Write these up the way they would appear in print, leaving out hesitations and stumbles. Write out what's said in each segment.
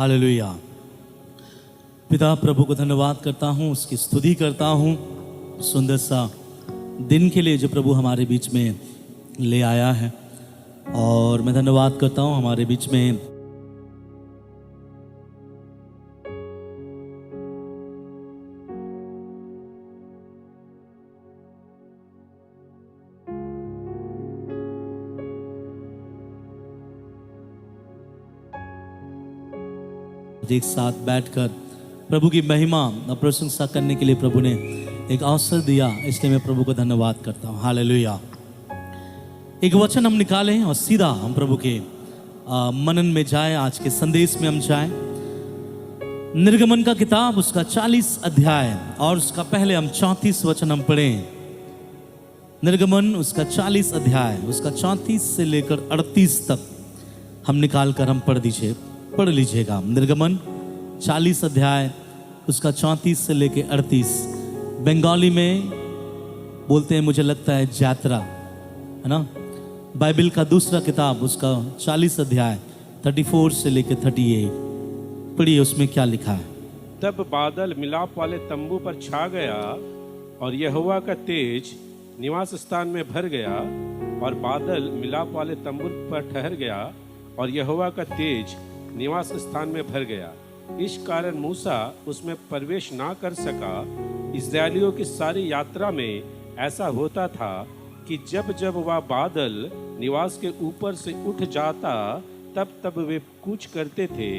Hallelujah. पिता प्रभु को धन्यवाद करता हूँ, उसकी स्तुति करता हूँ सुंदर सा दिन के लिए जो प्रभु हमारे बीच में ले आया है। और मैं धन्यवाद करता हूँ हमारे बीच में एक साथ बैठकर प्रभु की महिमा और प्रशंसा करने के लिए प्रभु ने एक अवसर दिया, इसलिए मैं प्रभु को धन्यवाद करता हूँ। हालेलुया। एक वचन हम निकालें और सीधा हम प्रभु के मनन में जाए, आज के संदेश में हम जाए। निर्गमन का किताब उसका 40 अध्याय और उसका पहले हम 34 वचन हम पढ़ें। निर्गमन उसका 40 अध्याय उसका 34 से लेकर 38 तक हम निकाल कर हम पढ़ लीजिएगा। निर्गमन 40 अध्याय उसका 34 से लेकर 38। बंगाली में बोलते हैं, मुझे लगता है यात्रा, है ना। बाइबल का दूसरा किताब उसका 40 अध्याय 34 से लेकर 38। पढ़िए उसमें क्या लिखा है। तब बादल मिलाप वाले तंबू पर छा गया और यहोवा का तेज निवास स्थान में भर गया, और बादल मिलाप वाले तंबू पर ठहर गया और यहोवा का तेज निवास स्थान में भर गया। इस कारण मूसा उसमें प्रवेश ना कर सका। इस्राएलियों की सारी यात्रा में ऐसा होता था कि जब जब वह बादल निवास के ऊपर से उठ जाता तब तब वे कूच करते थे,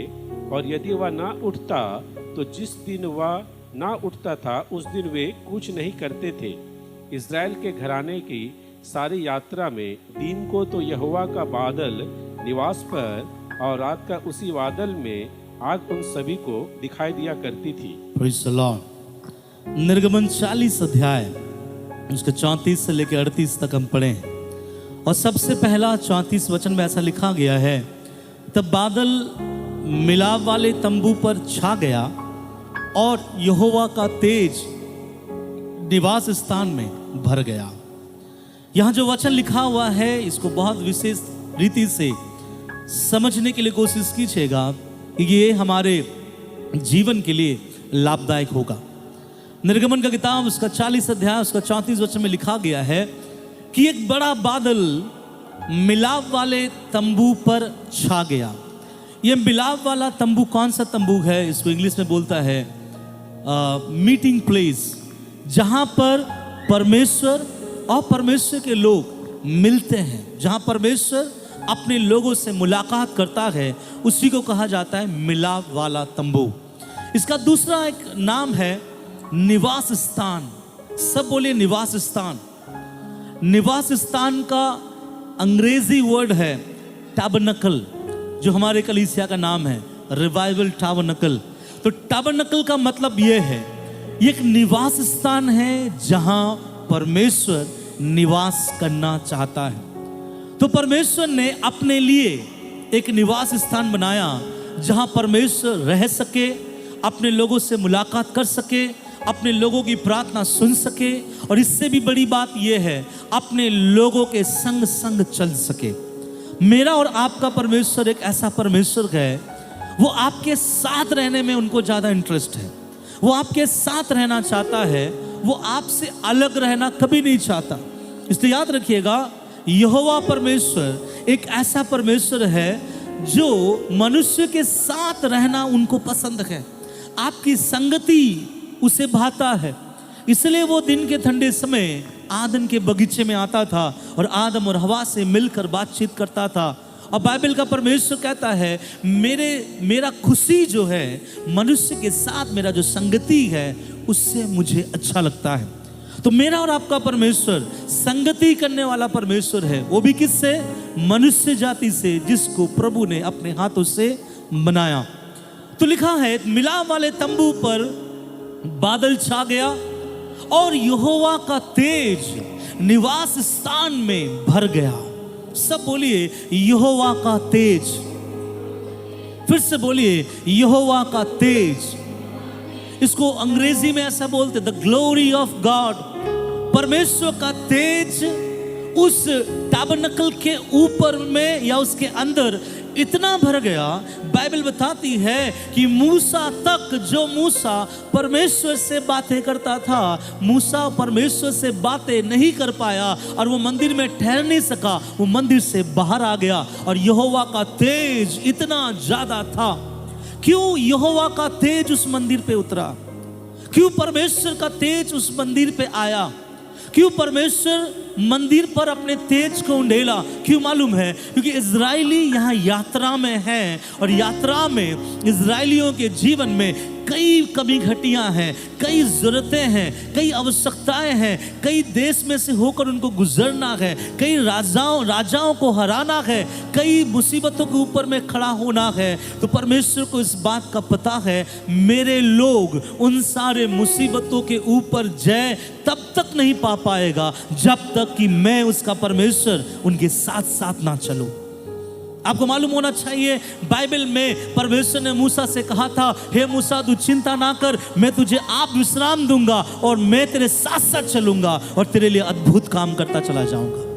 और यदि वह ना उठता तो जिस दिन वह ना उठता था उस दिन वे कूच नहीं करते थे। इस्राएल के घराने की सारी यात्रा में दिन को तो यहोवा का बादल निवास पर और रात का उसी बादल में आग उन सभी को दिखाई दिया करती थी। Praise the Lord. निर्गमन 40 अध्याय उसके 34 से लेकर 38 तक हम पढ़े। और सबसे पहला 34 वचन में ऐसा लिखा गया है, तब बादल मिलाप वाले तंबू पर छा गया और यहोवा का तेज निवास स्थान में भर गया। यहाँ जो वचन लिखा हुआ है इसको बहुत विशेष रीति से समझने के लिए कोशिश कीजिएगा कि ये हमारे जीवन के लिए लाभदायक होगा। निर्गमन का किताब उसका 40 अध्याय उसका 34 वचन में लिखा गया है कि एक बड़ा बादल मिलाप वाले तंबू पर छा गया। ये मिलाप वाला तंबू कौन सा तंबू है? इसको इंग्लिश में बोलता है मीटिंग प्लेस, जहां पर परमेश्वर और परमेश्वर के लोग मिलते हैं, जहां परमेश्वर अपने लोगों से मुलाकात करता है, उसी को कहा जाता है मिलाप वाला तंबू। इसका दूसरा एक नाम है निवास स्थान। सब बोलिए निवास स्थान। निवास स्थान का अंग्रेजी वर्ड है टैबरनेकल, जो हमारे कलीसिया का नाम है रिवाइवल टैबरनेकल। तो टैबरनेकल का मतलब यह है, ये एक निवास स्थान है जहां परमेश्वर निवास करना चाहता है। तो परमेश्वर ने अपने लिए एक निवास स्थान बनाया जहां परमेश्वर रह सके, अपने लोगों से मुलाकात कर सके, अपने लोगों की प्रार्थना सुन सके, और इससे भी बड़ी बात यह है अपने लोगों के संग संग चल सके। मेरा और आपका परमेश्वर एक ऐसा परमेश्वर है, वो आपके साथ रहने में उनको ज़्यादा इंटरेस्ट है। वो आपके साथ रहना चाहता है, वो आपसे अलग रहना कभी नहीं चाहता। इसलिए याद रखिएगा, यहोवा परमेश्वर एक ऐसा परमेश्वर है जो मनुष्य के साथ रहना उनको पसंद है। आपकी संगति उसे भाता है। इसलिए वो दिन के ठंडे समय आदन के बगीचे में आता था और आदम और हवा से मिलकर बातचीत करता था। और बाइबल का परमेश्वर कहता है, मेरा खुशी जो है मनुष्य के साथ, मेरा जो संगति है उससे मुझे अच्छा लगता है। तो मेरा और आपका परमेश्वर संगति करने वाला परमेश्वर है, वो भी किससे? मनुष्य जाति से, जिसको प्रभु ने अपने हाथों से बनाया। तो लिखा है मिलाप वाले तंबू पर बादल छा गया और यहोवा का तेज निवास स्थान में भर गया। सब बोलिए यहोवा का तेज। फिर से बोलिए यहोवा का तेज। इसको अंग्रेजी में ऐसा बोलते, द ग्लोरी ऑफ गॉड। परमेश्वर का तेज उस टैबरनेकल के ऊपर में या उसके अंदर इतना भर गया, बाइबल बताती है कि मूसा तक, जो मूसा परमेश्वर से बातें करता था, मूसा परमेश्वर से बातें नहीं कर पाया और वो मंदिर में ठहर नहीं सका, वो मंदिर से बाहर आ गया। और यहोवा का तेज इतना ज्यादा था। क्यों यहोवा का तेज उस मंदिर पे उतरा? क्यों परमेश्वर का तेज उस मंदिर पे आया? क्यों परमेश्वर मंदिर पर अपने तेज को उंडेला? क्यों मालूम है? क्योंकि इजरायली यहाँ यात्रा में हैं और यात्रा में इजरायलियों के जीवन में कई कमी घटियां हैं, कई जरूरतें हैं, कई आवश्यकताएं हैं, कई देश में से होकर उनको गुजरना है, कई राजाओं को हराना है, कई मुसीबतों के ऊपर में खड़ा होना है। तो परमेश्वर को इस बात का पता है, मेरे लोग उन सारे मुसीबतों के ऊपर जय तब तक नहीं पा पाएगा जब तक कि मैं उसका परमेश्वर उनके साथ साथ ना चलूं। आपको मालूम होना चाहिए, बाइबल में परमेश्वर ने मूसा से कहा था, हे मूसा तू चिंता ना कर, मैं तुझे आप विश्राम दूंगा और मैं तेरे साथ साथ चलूंगा और तेरे लिए अद्भुत काम करता चला जाऊंगा।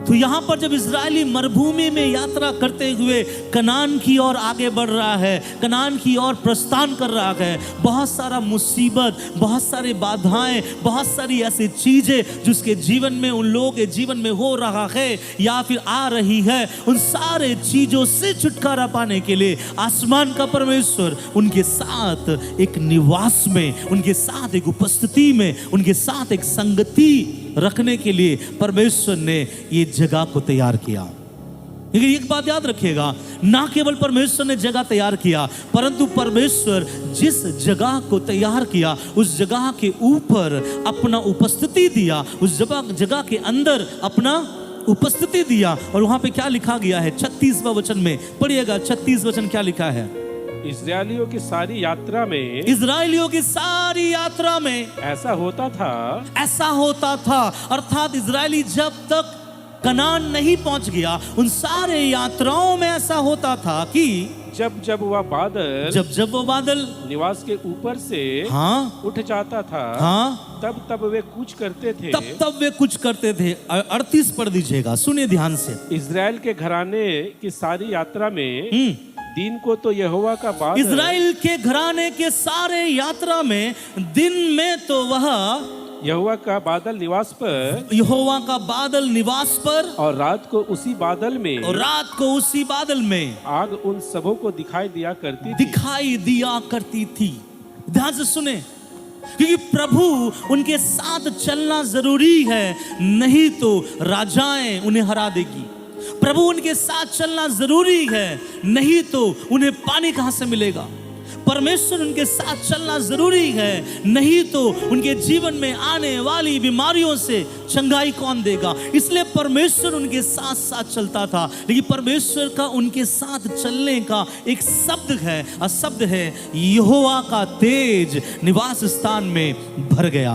तो यहां पर जब इजरायली मरुभूमि में यात्रा करते हुए कनान की ओर आगे बढ़ रहा है, कनान की ओर प्रस्थान कर रहा है, बहुत सारा मुसीबत, बहुत सारी बाधाएं, बहुत सारी ऐसी चीजें जिसके जीवन में, उन लोगों के जीवन में हो रहा है या फिर आ रही है, उन सारे चीजों से छुटकारा पाने के लिए आसमान का परमेश्वर उनके साथ एक निवास में, उनके साथ एक उपस्थिति में, उनके साथ एक संगति रखने के लिए परमेश्वर ने ये जगह को तैयार किया। लेकिन एक बात याद रखिएगा, ना केवल परमेश्वर ने जगह तैयार किया, परंतु परमेश्वर जिस जगह को तैयार किया उस जगह के ऊपर अपना उपस्थिति दिया, उस जगह के अंदर अपना उपस्थिति दिया। और वहां पे क्या लिखा गया है 36वां वचन में, पढ़िएगा 36 वचन क्या लिखा है। इजरायलियों की सारी यात्रा में, इजरायलियों की सारी यात्रा में ऐसा होता था, अर्थात इजरायली जब तक कनान नहीं पहुंच गया, उन सारे यात्राओं में ऐसा होता था कि जब वो बादल निवास के ऊपर से उठ जाता था, तब वे कुछ करते थे। 38 पढ़ दीजिएगा, सुनिए ध्यान से। इजराइल के घराने की सारी यात्रा में दिन को तो यहोवा का बादल, इजराइल के घराने के सारे यात्रा में दिन में तो वह यहोवा का बादल निवास पर और रात को उसी बादल में आग उन सबों को दिखाई दिया करती थी। ध्यान से सुने, क्योंकि प्रभु उनके साथ चलना जरूरी है, नहीं तो राजाएं उन्हें हरा देगी। प्रभु उनके साथ चलना जरूरी है, नहीं तो उन्हें पानी कहां से मिलेगा। परमेश्वर उनके साथ चलना जरूरी है, नहीं तो उनके जीवन में आने वाली बीमारियों से चंगाई कौन देगा। इसलिए परमेश्वर उनके साथ साथ चलता था। लेकिन परमेश्वर का उनके साथ चलने का एक शब्द है, और शब्द है यहोवा का तेज निवास स्थान में भर गया।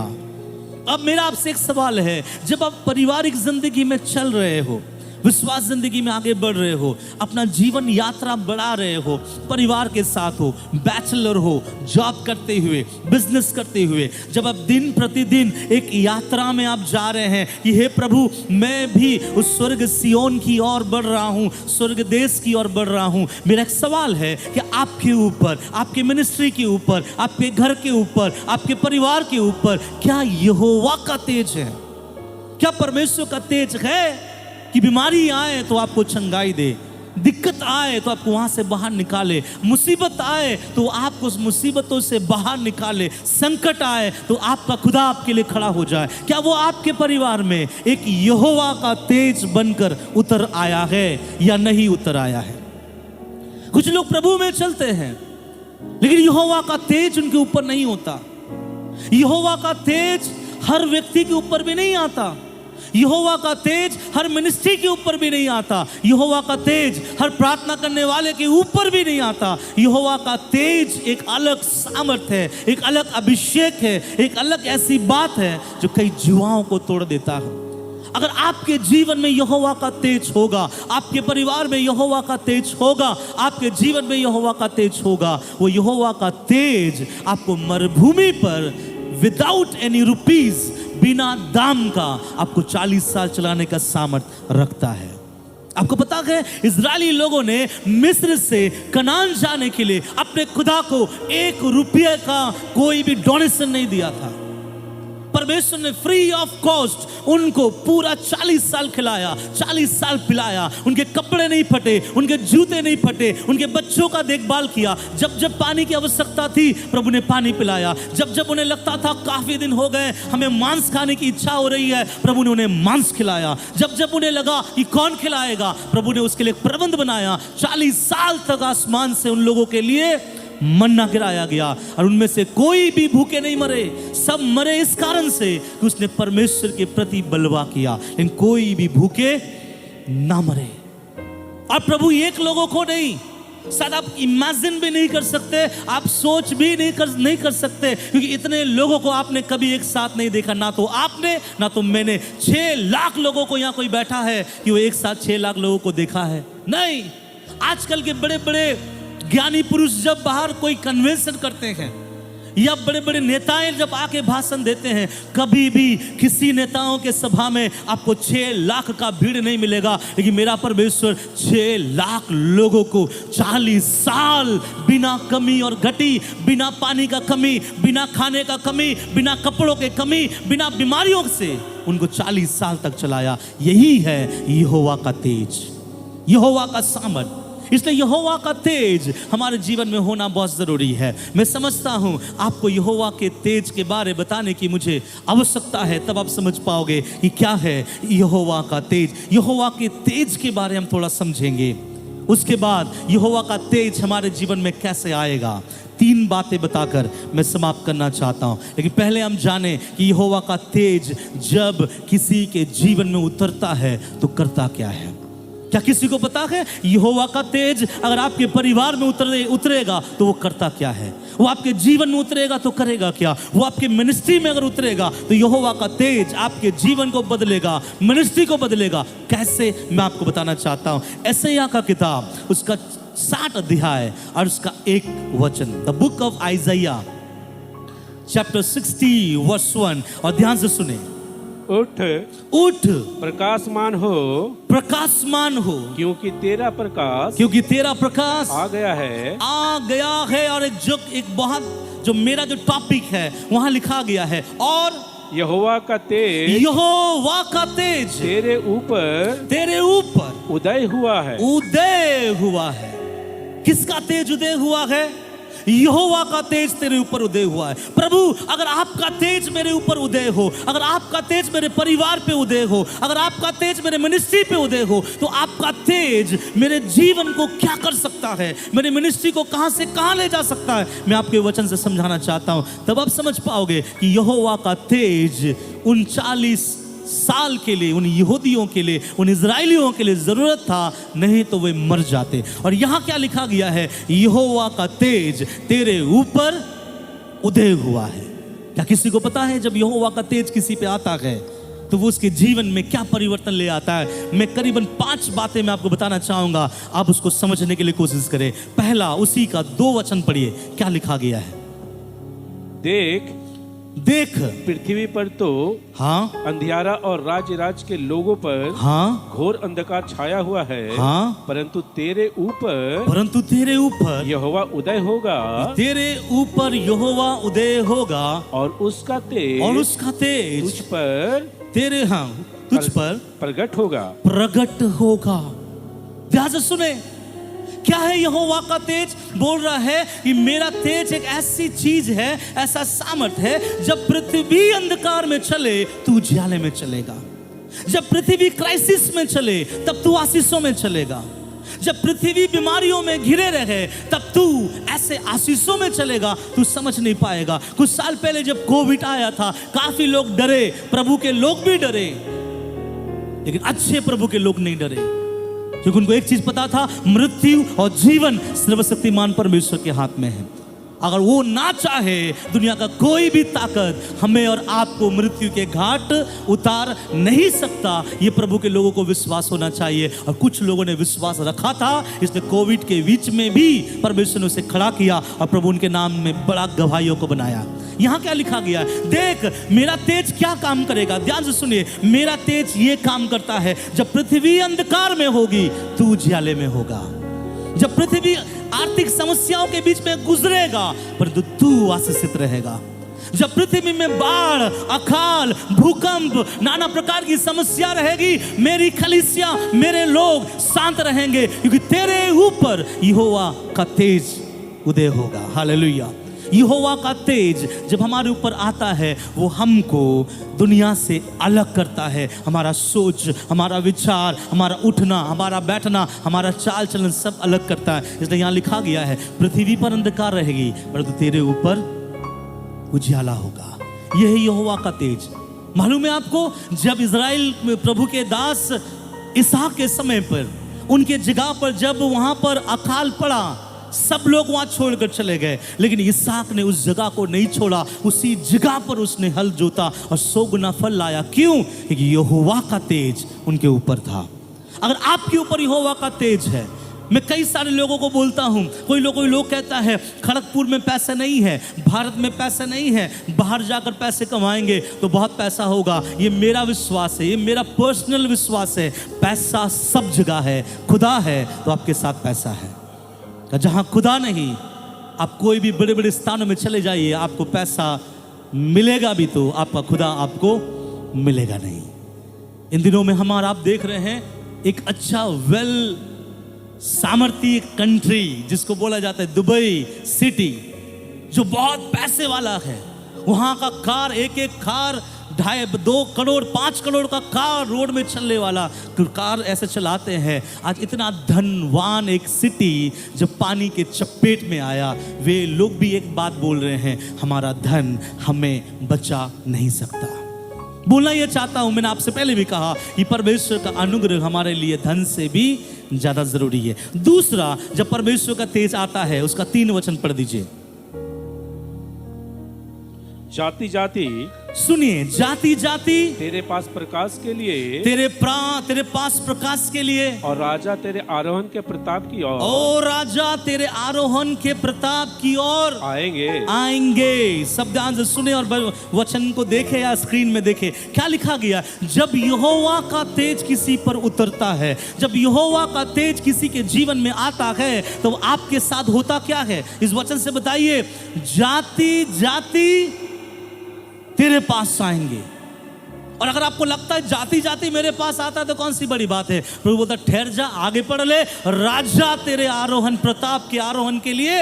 अब मेरा आपसे एक सवाल है, जब आप पारिवारिक जिंदगी में चल रहे हो, विश्वास जिंदगी में आगे बढ़ रहे हो, अपना जीवन यात्रा बढ़ा रहे हो, परिवार के साथ हो, बैचलर हो, जॉब करते हुए, बिजनेस करते हुए, जब आप दिन प्रतिदिन एक यात्रा में आप जा रहे हैं कि हे प्रभु मैं भी उस स्वर्ग सियोन की ओर बढ़ रहा हूँ, स्वर्ग देश की ओर बढ़ रहा हूँ। मेरा एक सवाल है कि आपके ऊपर, आपके मिनिस्ट्री के ऊपर, आपके घर के ऊपर, आपके परिवार के ऊपर क्या यहोवा का तेज है? क्या परमेश्वर का तेज है कि बीमारी आए तो आपको चंगाई दे, दिक्कत आए तो आपको वहां से बाहर निकाले, मुसीबत आए तो आपको उस मुसीबतों से बाहर निकाले, संकट आए तो आपका खुदा आपके लिए खड़ा हो जाए? क्या वो आपके परिवार में एक यहोवा का तेज बनकर उतर आया है या नहीं उतर आया है? कुछ लोग प्रभु में चलते हैं लेकिन यहोवा का तेज उनके ऊपर नहीं होता। यहोवा का तेज हर व्यक्ति के ऊपर भी नहीं आता। यहोवा का तेज हर मिनिस्ट्री के ऊपर भी नहीं आता। यहोवा का तेज हर प्रार्थना करने वाले के ऊपर भी नहीं आता। यहोवा का तेज एक अलग सामर्थ है, एक अलग अभिषेक है, एक अलग ऐसी बात है जो कई जीवाओं को तोड़ देता है। अगर आपके जीवन में यहोवा का तेज होगा, आपके परिवार में यहोवा का तेज होगा, आपके जीवन में यहोवा का तेज होगा, वो यहोवा का तेज आपको मरुभूमि पर विदाउट एनी रुपीज, बिना दाम का आपको 40 साल चलाने का सामर्थ रखता है। आपको पता है इजरायली लोगों ने मिस्र से कनान जाने के लिए अपने खुदा को 1 रुपये का कोई भी डोनेशन नहीं दिया था। परमेश्वर ने फ्री ऑफ कॉस्ट उनको पूरा 40 साल खिलाया, 40 साल पिलाया। उनके कपड़े नहीं फटे, उनके जूते नहीं फटे, उनके बच्चों का देखभाल किया। जब जब पानी की आवश्यकता थी प्रभु ने पानी पिलाया। जब जब उन्हें लगता था काफी दिन हो गए हमें मांस खाने की इच्छा हो रही है, प्रभु ने उन्हें मांस खिलाया। जब जब उन्हें लगा कि कौन खिलाएगा, प्रभु ने उसके लिए एक प्रबंध बनाया। 40 साल तक आसमान से उन लोगों के लिए मन्ना गिराया गया और उनमें से कोई भी भूखे नहीं मरे। सब मरे इस कारण से कि उसने परमेश्वर के प्रति बलवा किया, लेकिन कोई भी भूखे ना मरे। और प्रभु एक लोगों को नहीं, शायद आप इमेजिन भी नहीं कर सकते, आप सोच भी नहीं कर सकते, क्योंकि इतने लोगों को आपने कभी एक साथ नहीं देखा। ना तो आपने ना तो मैंने 6 लाख लोगों को यहाँ कोई बैठा है कि वो एक साथ 6 लाख लोगों को देखा है, नहीं। आजकल के बड़े बड़े ज्ञानी पुरुष जब बाहर कोई कन्वेंशन करते हैं या बड़े बड़े नेताएं जब आके भाषण देते हैं, कभी भी किसी नेताओं के सभा में आपको 6 लाख का भीड़ नहीं मिलेगा। लेकिन मेरा परमेश्वर 6 लाख लोगों को 40 साल बिना कमी और घटी, बिना पानी का कमी, बिना खाने का कमी, बिना कपड़ों के कमी, बिना बीमारियों से उनको 40 साल तक चलाया। यही है यहोवा का तेज, यहोवा का सामर्थ। इसलिए यहोवा का तेज हमारे जीवन में होना बहुत जरूरी है। मैं समझता हूं आपको यहोवा के तेज के बारे बताने की मुझे आवश्यकता है, तब आप समझ पाओगे कि क्या है यहोवा का तेज। यहोवा के तेज के बारे हम थोड़ा समझेंगे, उसके बाद यहोवा का तेज हमारे जीवन में कैसे आएगा। 3 बातें बताकर मैं समाप्त करना चाहता हूं, लेकिन पहले हम जाने कि यहोवा का तेज जब किसी के जीवन में उतरता है तो करता क्या है। क्या किसी को पता है यहोवा का तेज अगर आपके परिवार में उतरेगा तो वो करता क्या है? वो आपके जीवन में उतरेगा तो करेगा क्या? वो आपके मिनिस्ट्री में अगर उतरेगा तो यहोवा का तेज आपके जीवन को बदलेगा, मिनिस्ट्री को बदलेगा। कैसे, मैं आपको बताना चाहता हूं। यशायाह का किताब उसका 60 अध्याय और उसका 1 वचन, the book of Isaiah chapter 60 verse 1, और ध्यान से सुने। उठ उठ, प्रकाशमान हो, प्रकाशमान हो, क्योंकि तेरा प्रकाश आ गया है। और एक बहुत जो मेरा जो टॉपिक है वहां लिखा गया है, और यहोवा का तेज तेरे ऊपर उदय हुआ है। किसका तेज उदय हुआ है? यहोवा का तेज तेरे ऊपर उदय हुआ है। प्रभु, अगर आपका तेज मेरे ऊपर उदय हो, अगर आपका तेज मेरे परिवार पे उदय हो, अगर आपका तेज मेरे मिनिस्ट्री पे उदय हो, तो आपका तेज मेरे जीवन को क्या कर सकता है, मेरे मिनिस्ट्री को कहां से कहां ले जा सकता है, मैं आपके वचन से समझाना चाहता हूं। तब आप समझ पाओगे कि यहोवा का तेज उन 40 साल के लिए, उन यहूदियों के लिए, उन इजराइलियों के लिए जरूरत था, नहीं तो वे मर जाते। और यहां क्या लिखा गया है? यहोवा का तेज तेरे ऊपर उदय हुआ है। क्या किसी को पता है जब यहोवा का तेज किसी पे आता है तो वो उसके जीवन में क्या परिवर्तन ले आता है? मैं करीबन 5 बातें मैं आपको बताना चाहूंगा, आप उसको समझने के लिए कोशिश करें। पहला, उसी का 2 वचन पढ़िए, क्या लिखा गया है? देख पृथ्वी पर तो हाँ अंधियारा और राज्य के लोगों पर हाँ घोर अंधकार छाया हुआ है, हाँ, परंतु तेरे ऊपर यहोवा उदय होगा, तेरे ऊपर यहोवा उदय होगा, और उसका तेज तुझ पर तुझ पर प्रगट होगा। ध्यान से सुने, क्या है यहोवा का तेज? बोल रहा है कि मेरा तेज एक ऐसी चीज है, ऐसा सामर्थ है, जब पृथ्वी अंधकार में चले तू उजाले में चलेगा, जब पृथ्वी क्राइसिस में चले तब तू आशीषों में चलेगा, जब पृथ्वी बीमारियों में घिरे रहे तब तू ऐसे आशीषों में चलेगा, तू समझ नहीं पाएगा। कुछ साल पहले जब कोविड आया था, काफी लोग डरे, प्रभु के लोग भी डरे, लेकिन अच्छे प्रभु के लोग नहीं डरे, क्योंकि उनको एक चीज पता था, मृत्यु और जीवन सर्वशक्तिमान परमेश्वर के हाथ में है। अगर वो ना चाहे, दुनिया का कोई भी ताकत हमें और आपको मृत्यु के घाट उतार नहीं सकता। ये प्रभु के लोगों को विश्वास होना चाहिए, और कुछ लोगों ने विश्वास रखा था, इसलिए कोविड के बीच में भी परमेश्वर ने उसे खड़ा किया और प्रभु उनके नाम में बड़ा गवाहियों को बनाया। यहाँ क्या लिखा गया है? देख मेरा तेज क्या काम करेगा। ध्यान से सुनिए, मेरा तेज ये काम करता है, जब पृथ्वी अंधकार में होगी तू उजियाले में होगा। जब पृथ्वी आर्थिक समस्याओं के बीच में गुजरेगा परंतु तू आशीषित रहेगा। जब पृथ्वी में बाढ़, अकाल, भूकंप, नाना प्रकार की समस्या रहेगी, मेरी कलीसिया, मेरे लोग शांत रहेंगे, क्योंकि तेरे ऊपर यहोवा का तेज उदय होगा। हालेलुया। यहोवा का तेज जब हमारे ऊपर आता है वो हमको दुनिया से अलग करता है। हमारा सोच, हमारा विचार, हमारा उठना, हमारा बैठना, हमारा चाल चलन सब अलग करता है। इसलिए यहाँ लिखा गया है, पृथ्वी पर अंधकार रहेगी परंतु तेरे ऊपर उजियाला होगा। यही यहोवा का तेज। मालूम है आपको, जब इज़राइल प्रभु के दास इसहाक के समय पर उनके जगह पर जब वहां पर अकाल पड़ा, सब लोग वहां छोड़कर चले गए, लेकिन इसहाक ने उस जगह को नहीं छोड़ा। उसी जगह पर उसने हल जोता और 100 गुना फल लाया। क्यों? क्योंकि यहोवा का तेज उनके ऊपर था। अगर आपके ऊपर यहोवा का तेज है, मैं कई सारे लोगों को बोलता हूं, कोई लोग कहता है खड़गपुर में पैसा नहीं है, भारत में पैसा नहीं है, बाहर जाकर पैसे कमाएंगे तो बहुत पैसा होगा। ये मेरा विश्वास है, ये मेरा पर्सनल विश्वास है। पैसा सब जगह है, खुदा है तो आपके साथ पैसा है। जहां खुदा नहीं, आप कोई भी बड़े बड़े स्थानों में चले जाइए, आपको पैसा मिलेगा भी तो आपका खुदा आपको मिलेगा नहीं। इन दिनों में हमारा आप देख रहे हैं एक अच्छा वेल सामर्थ्य कंट्री जिसको बोला जाता है दुबई सिटी, जो बहुत पैसे वाला है। वहां का कार, एक एक कार 2.5 करोड़ 5 करोड़ का कार रोड में चलने वाला कार ऐसे चलाते हैं। आज इतना धनवान एक सिटी जब पानी के चपेट में आया, वे लोग भी एक बात बोल रहे हैं, हमारा धन हमें बचा नहीं सकता। बोलना यह चाहता हूं, मैंने आपसे पहले भी कहा, ये परमेश्वर का अनुग्रह हमारे लिए धन से भी ज्यादा जरूरी है। दूसरा, जब परमेश्वर का तेज आता है, उसका 3 वचन पढ़ दीजिए। जाति जाति सुनिए, जाति जाति तेरे पास प्रकाश के लिए, तेरे पास प्रकाश के लिए, और राजा तेरे आरोहण के प्रताप की ओर, और राजा तेरे आरोहण के प्रताप की ओर आएंगे। सब ध्यान से सुने और वचन को देखे या स्क्रीन में देखे। क्या लिखा गया? जब यहोवा का तेज किसी पर उतरता है, जब यहोवा का तेज किसी के जीवन में आता है, तो आपके साथ होता क्या है? इस वचन से बताइए। जाति जाति तेरे पास आएंगे। और अगर आपको लगता है जाति जाति मेरे पास आता है तो कौन सी बड़ी बात है, प्रभु बोलता ठहर जा, आगे पढ़ ले। राजा तेरे आरोहण, प्रताप के आरोहण के लिए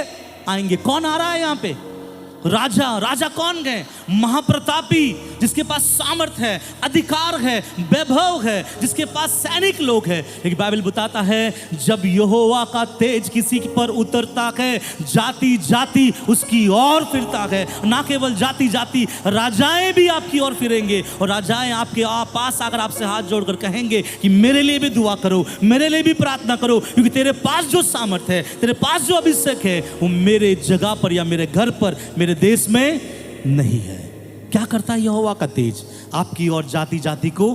आएंगे। कौन आ रहा है यहाँ पे? राजा। राजा कौन गए? महाप्रतापी, जिसके पास सामर्थ है, अधिकार है, वैभव है, जिसके पास सैनिक लोग हैं। लेकिन बाइबल बताता है जब यहोवा का तेज किसी पर उतरता है, जाति जाति उसकी ओर फिरता है। ना केवल जाति जाति, राजाएं भी आपकी ओर फिरेंगे, और राजाएं आपके पास आकर आपसे हाथ जोड़कर कहेंगे कि मेरे लिए भी दुआ करो, मेरे लिए भी प्रार्थना करो, क्योंकि तेरे पास जो सामर्थ है, तेरे पास जो अभिषेक है, वो मेरे जगह पर या मेरे घर पर, मेरे देश में नहीं है। क्या करता है यहोवा का तेज? आपकी और जाति जाति को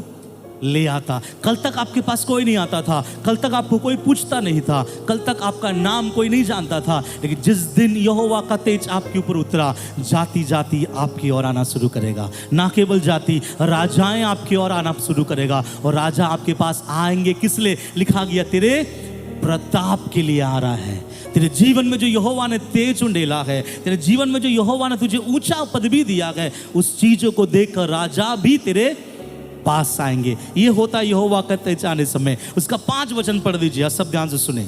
ले आता। कल तक आपके पास कोई नहीं आता था, कल तक आपको कोई पूछता नहीं था, कल तक आपका नाम कोई नहीं जानता था, लेकिन जिस दिन यहोवा का तेज आपके ऊपर उतरा, जाति जाति आपकी ओर आना शुरू करेगा। ना केवल जाति, राजाएं आपकी ओर आना शुरू करेगा। और राजा आपके पास आएंगे किस लिए? लिखा गया तेरे प्रताप के लिए आ रहा है। तेरे जीवन में जो यहोवा ने तेज उंडेला है, तेरे जीवन में जो यहोवा ने तुझे ऊंचा पदवी दिया है, उस चीजों को देखकर राजा भी तेरे पास आएंगे। ये होता यहोवा का तेज आने समय। उसका 5 वचन पढ़ दीजिए, सब ध्यान से सुने,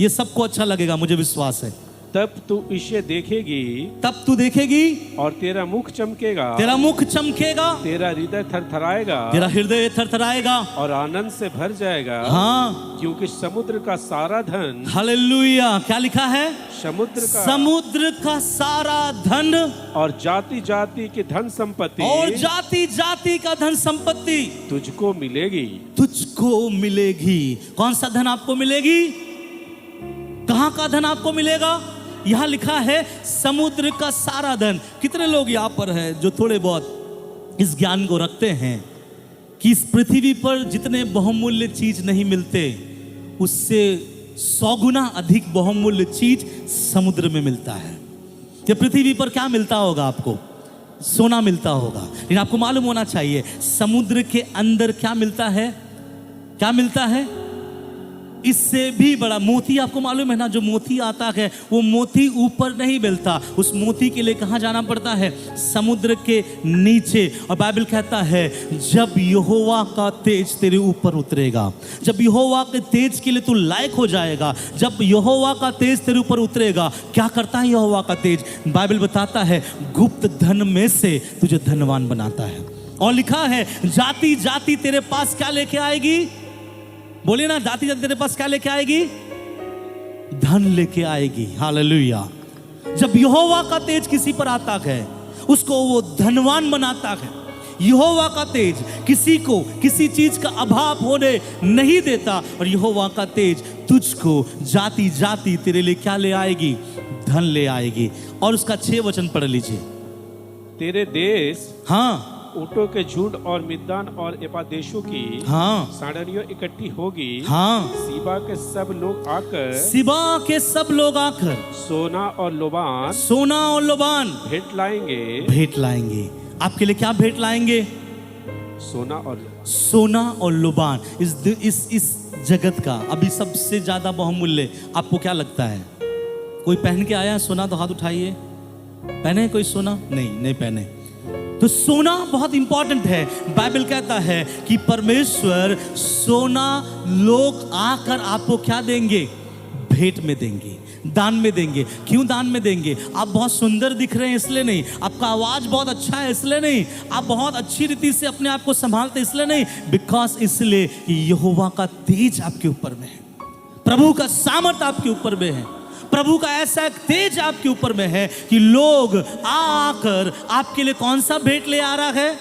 ये सबको अच्छा लगेगा, मुझे विश्वास है। तब तू इसे देखेगी, तब तू देखेगी, और तेरा मुख चमकेगा, तेरा मुख चमकेगा, तेरा हृदय थरथराएगा, तेरा हृदय थरथराएगा, और आनंद से भर जाएगा। हाँ, क्योंकि समुद्र का सारा धन, हालेलुया, क्या लिखा है? समुद्र का सारा धन, और जाति जाति की धन संपत्ति, और जाति जाति का धन संपत्ति तुझको मिलेगी, तुझको मिलेगी। कौन सा धन आपको मिलेगी? कहां का धन आपको मिलेगा? यहां लिखा है समुद्र का सारा धन। कितने लोग यहां पर हैं जो थोड़े बहुत इस ज्ञान को रखते हैं कि इस पृथ्वी पर जितने बहुमूल्य चीज नहीं मिलते, उससे 100 गुना अधिक बहुमूल्य चीज समुद्र में मिलता है। ये पृथ्वी पर क्या मिलता होगा आपको? सोना मिलता होगा, लेकिन आपको मालूम होना चाहिए समुद्र के अंदर क्या मिलता है, क्या मिलता है, इससे भी बड़ा मोती। आपको मालूम है ना, जो मोती आता है वो मोती ऊपर नहीं मिलता, उस मोती के लिए कहाँ जाना पड़ता है, समुद्र के नीचे। और बाइबल कहता है जब यहोवा का तेज तेरे ऊपर उतरेगा, जब यहोवा के तेज के लिए तू लायक हो जाएगा, जब यहोवा का तेज तेरे ऊपर उतरेगा, क्या करता है यहोवा का तेज, बाइबल बताता है गुप्त धन में से तुझे धनवान बनाता है। और लिखा है जाति जाति तेरे पास क्या लेके आएगी, बोलिए ना, जाति जाति तेरे पास क्या लेके आएगी, धन लेके आएगी। हालेलुया। जब यहोवा का तेज किसी पर आता है उसको वो धनवान बनाता है। यहोवा का तेज किसी को किसी चीज का अभाव होने नहीं देता, और यहोवा का तेज तुझको जाति जाति तेरे लिए क्या ले आएगी, धन ले आएगी। और उसका 6 वचन पढ़ लीजिए। तेरे देश हाँ ऊँटों के झुंड और मिद्दान और एपादेशों की हाँ साड़ियों इकट्ठी होगी। हाँ, सीबा के सब लोग आकर, सिबा के सब लोग आकर सोना और लोबान सोना और लोबान भेंट लाएंगे। भेंट लाएंगे। आपके लिए क्या भेंट लाएंगे, सोना और लोबान। सोना और लोबान। इस जगत का अभी सबसे ज्यादा बहुमूल्य आपको क्या लगता है, कोई पहन के आया सोना तो हाथ उठाइए, पहने कोई सोना, नहीं पहने। तो सोना बहुत इंपॉर्टेंट है। बाइबल कहता है कि परमेश्वर सोना लोग आकर आपको क्या देंगे, भेंट में देंगे, दान में देंगे। क्यों दान में देंगे, आप बहुत सुंदर दिख रहे हैं इसलिए नहीं, आपका आवाज बहुत अच्छा है इसलिए नहीं, आप बहुत अच्छी रीति से अपने आप को संभालते इसलिए नहीं, बिकॉज इसलिए कि यहोवा का तेज आपके ऊपर में है, प्रभु का सामर्थ्य आपके ऊपर में है, प्रभु का ऐसा तेज आपके ऊपर में है कि लोग आकर आपके लिए कौन सा भेंट ले आ रहा है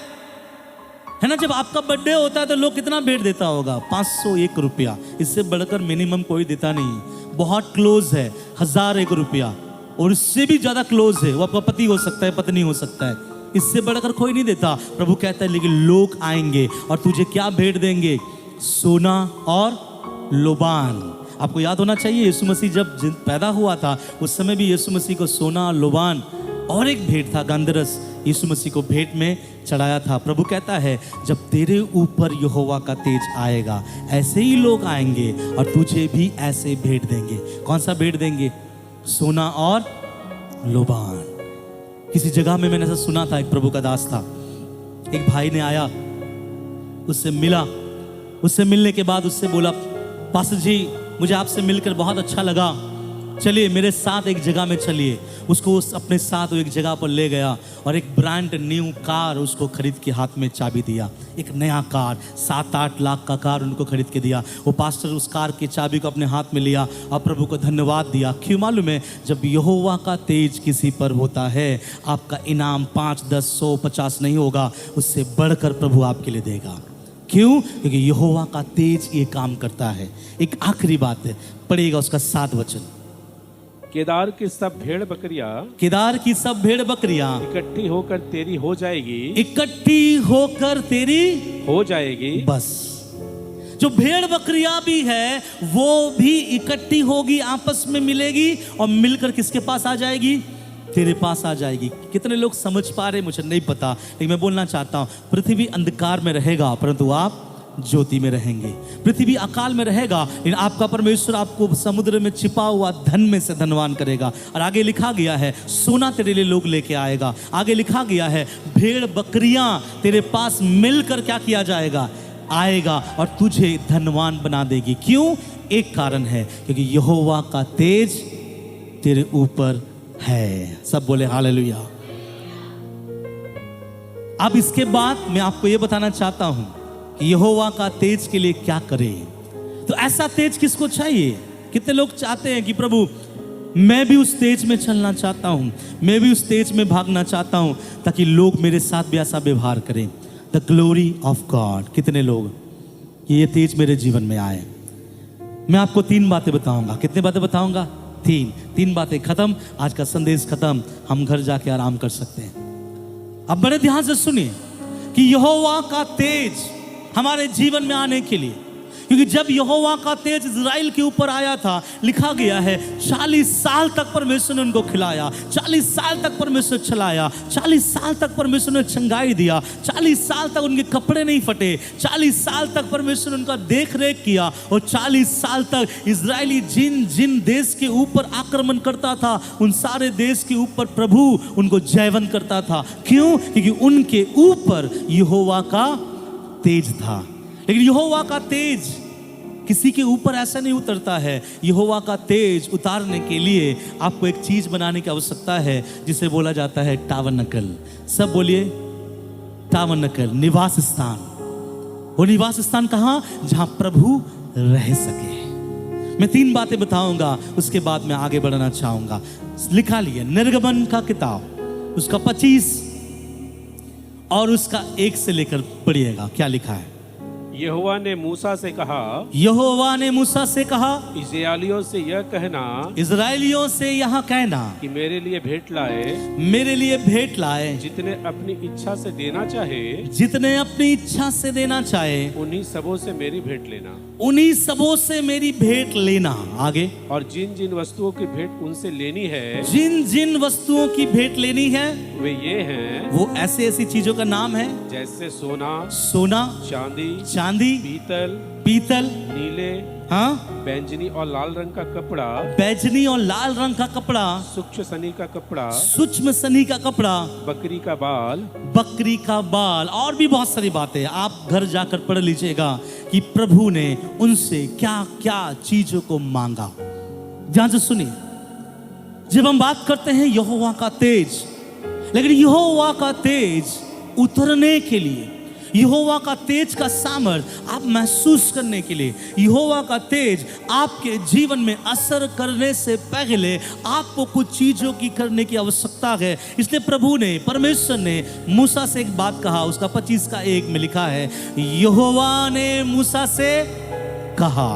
ना। जब आपका बर्थडे होता है तो लोग कितना भेंट देता होगा, 501 रुपया, इससे बढ़कर मिनिमम कोई देता नहीं। बहुत क्लोज है 1001 रुपया, और इससे भी ज्यादा क्लोज है, वो आपका पति हो सकता है, पत्नी हो सकता है, इससे बढ़कर कोई नहीं देता। प्रभु कहता है लेकिन लोग आएंगे और तुझे क्या भेंट देंगे, सोना और लोबान। आपको याद होना चाहिए यीशु मसीह जब पैदा हुआ था उस समय भी यीशु मसीह को सोना, लोबान और एक भेंट था गंधरस, यीशु मसीह को भेंट में चढ़ाया था। प्रभु कहता है जब तेरे ऊपर यहोवा का तेज आएगा ऐसे ही लोग आएंगे और तुझे भी ऐसे भेंट देंगे। कौन सा भेंट देंगे, सोना और लोबान। किसी जगह में मैंने ऐसा सुना था, एक प्रभु का दास था, एक भाई ने आया, उससे मिला, उससे मिलने के बाद उससे बोला पास्टर जी मुझे आपसे मिलकर बहुत अच्छा लगा, चलिए मेरे साथ एक जगह में चलिए। उसको अपने साथ एक जगह पर ले गया और एक ब्रांड न्यू कार उसको खरीद के हाथ में चाबी दिया। एक नया कार, 7-8 लाख का कार उनको खरीद के दिया। वो पास्टर उस कार की चाबी को अपने हाथ में लिया और प्रभु को धन्यवाद दिया। क्यों मालूम है, जब यहोवा का तेज किसी पर होता है आपका इनाम 5, 10, 100, 50 नहीं होगा, उससे बढ़कर प्रभु आपके लिए देगा। क्यों, क्योंकि यहोवा का तेज ये काम करता है। एक आखिरी बात है, पढ़िएगा उसका 7 वचन। केदार की सब भेड़ बकरियां, केदार की सब भेड़ बकरियां इकट्ठी होकर तेरी हो जाएगी, इकट्ठी होकर तेरी हो जाएगी। बस जो भेड़ बकरियां भी है वो भी इकट्ठी होगी, आपस में मिलेगी और मिलकर किसके पास आ जाएगी, तेरे पास आ जाएगी। कितने लोग समझ पा रहे मुझे नहीं पता, लेकिन मैं बोलना चाहता हूं पृथ्वी अंधकार में रहेगा परंतु आप ज्योति में रहेंगे। पृथ्वी अकाल में रहेगा लेकिन आपका परमेश्वर आपको समुद्र में छिपा हुआ धन में से धनवान करेगा। और आगे लिखा गया है सोना तेरे लिए लोग लेके आएगा। आगे लिखा गया है भेड़ बकरियां तेरे पास मिलकर क्या किया जाएगा, आएगा और तुझे धनवान बना देगी। क्यों, एक कारण है, क्योंकि यहोवा का तेज तेरे ऊपर है। सब बोले हालेलुया। अब इसके बाद मैं आपको यह बताना चाहता हूं कि यहोवा का तेज के लिए क्या करें। तो ऐसा तेज किसको चाहिए, कितने लोग चाहते हैं कि प्रभु मैं भी उस तेज में चलना चाहता हूं, मैं भी उस तेज में भागना चाहता हूं ताकि लोग मेरे साथ भी ऐसा व्यवहार करें। The glory of God. कितने लोग कि ये तेज मेरे जीवन में आए। मैं आपको 3 बातें बताऊंगा। कितने बातें बताऊंगा, 3 बातें। खत्म, आज का संदेश खत्म, हम घर जाके आराम कर सकते हैं। अब बड़े ध्यान से सुनिए कि यहोवा का तेज हमारे जीवन में आने के लिए, क्योंकि जब यहोवा का तेज इज़राइल के ऊपर आया था, लिखा गया है 40 साल तक परमेश्वर ने उनको खिलाया, 40 साल तक परमेश्वर चलाया, 40 साल तक परमेश्वर ने चंगाई दिया, 40 साल तक उनके कपड़े नहीं फटे, 40 साल तक परमेश्वर ने उनका देख रेख किया, और 40 साल तक इजरायली जिन जिन देश के ऊपर आक्रमण करता था, उन सारे देश के ऊपर प्रभु उनको जयवंत करता था। क्यों? क्योंकि उनके ऊपर यहोवा का तेज था। लेकिन यहोवा का तेज किसी के ऊपर ऐसा नहीं उतरता है। यहोवा का तेज उतारने के लिए आपको एक चीज बनाने की आवश्यकता है, जिसे बोला जाता है टाबरनेकल। सब बोलिए टाबरनेकल, निवास स्थान। वो निवास स्थान कहाँ? जहां प्रभु रह सके। मैं 3 बातें बताऊंगा, उसके बाद मैं आगे बढ़ना चाहूंगा। लिखा लिए निर्गमन का किताब, उसका 25 और उसका 1 से लेकर पढ़िएगा। क्या लिखा है? यहोवा ने मूसा से कहा, यहोवा ने मूसा से कहा, इस्राएलियों से यह कहना, इजराइलियों से यहाँ कहना कि मेरे लिए भेंट लाए, मेरे लिए भेंट लाए, जितने अपनी इच्छा से देना चाहे, जितने अपनी इच्छा से देना चाहे, उन्हीं सबों से मेरी भेंट लेना, उन्हीं सबों से मेरी भेंट लेना। आगे, और जिन जिन वस्तुओं की भेंट उनसे लेनी है, जिन जिन वस्तुओं की भेंट लेनी है, वे ये हैं, वो ऐसे ऐसी चीजों का नाम है, जैसे सोना, सोना, चांदी, चांदी, पीतल, पीतल, नीले, हाँ, बैंगनी और लाल रंग का कपड़ा, बैजनी और लाल रंग का कपड़ा, सूक्ष्म सनी का कपड़ा, सूक्ष्म सनी का कपड़ा, बकरी का बाल, बकरी का बाल, और भी बहुत सारी बातें। आप घर जाकर पढ़ लीजिएगा कि प्रभु ने उनसे क्या क्या चीजों को मांगा। ध्यान से सुनिए। जब हम बात करते हैं यहोवा का तेज, लेकिन यहोवा का तेज उतरने के लिए, यहोवा का तेज का सामर्थ्य आप महसूस करने के लिए, यहोवा का तेज आपके जीवन में असर करने से पहले आपको कुछ चीजों की करने की आवश्यकता है। इसलिए प्रभु ने, परमेश्वर ने मूसा से एक बात कहा। उसका 25 का 1 में लिखा है, यहोवा ने मूसा से कहा।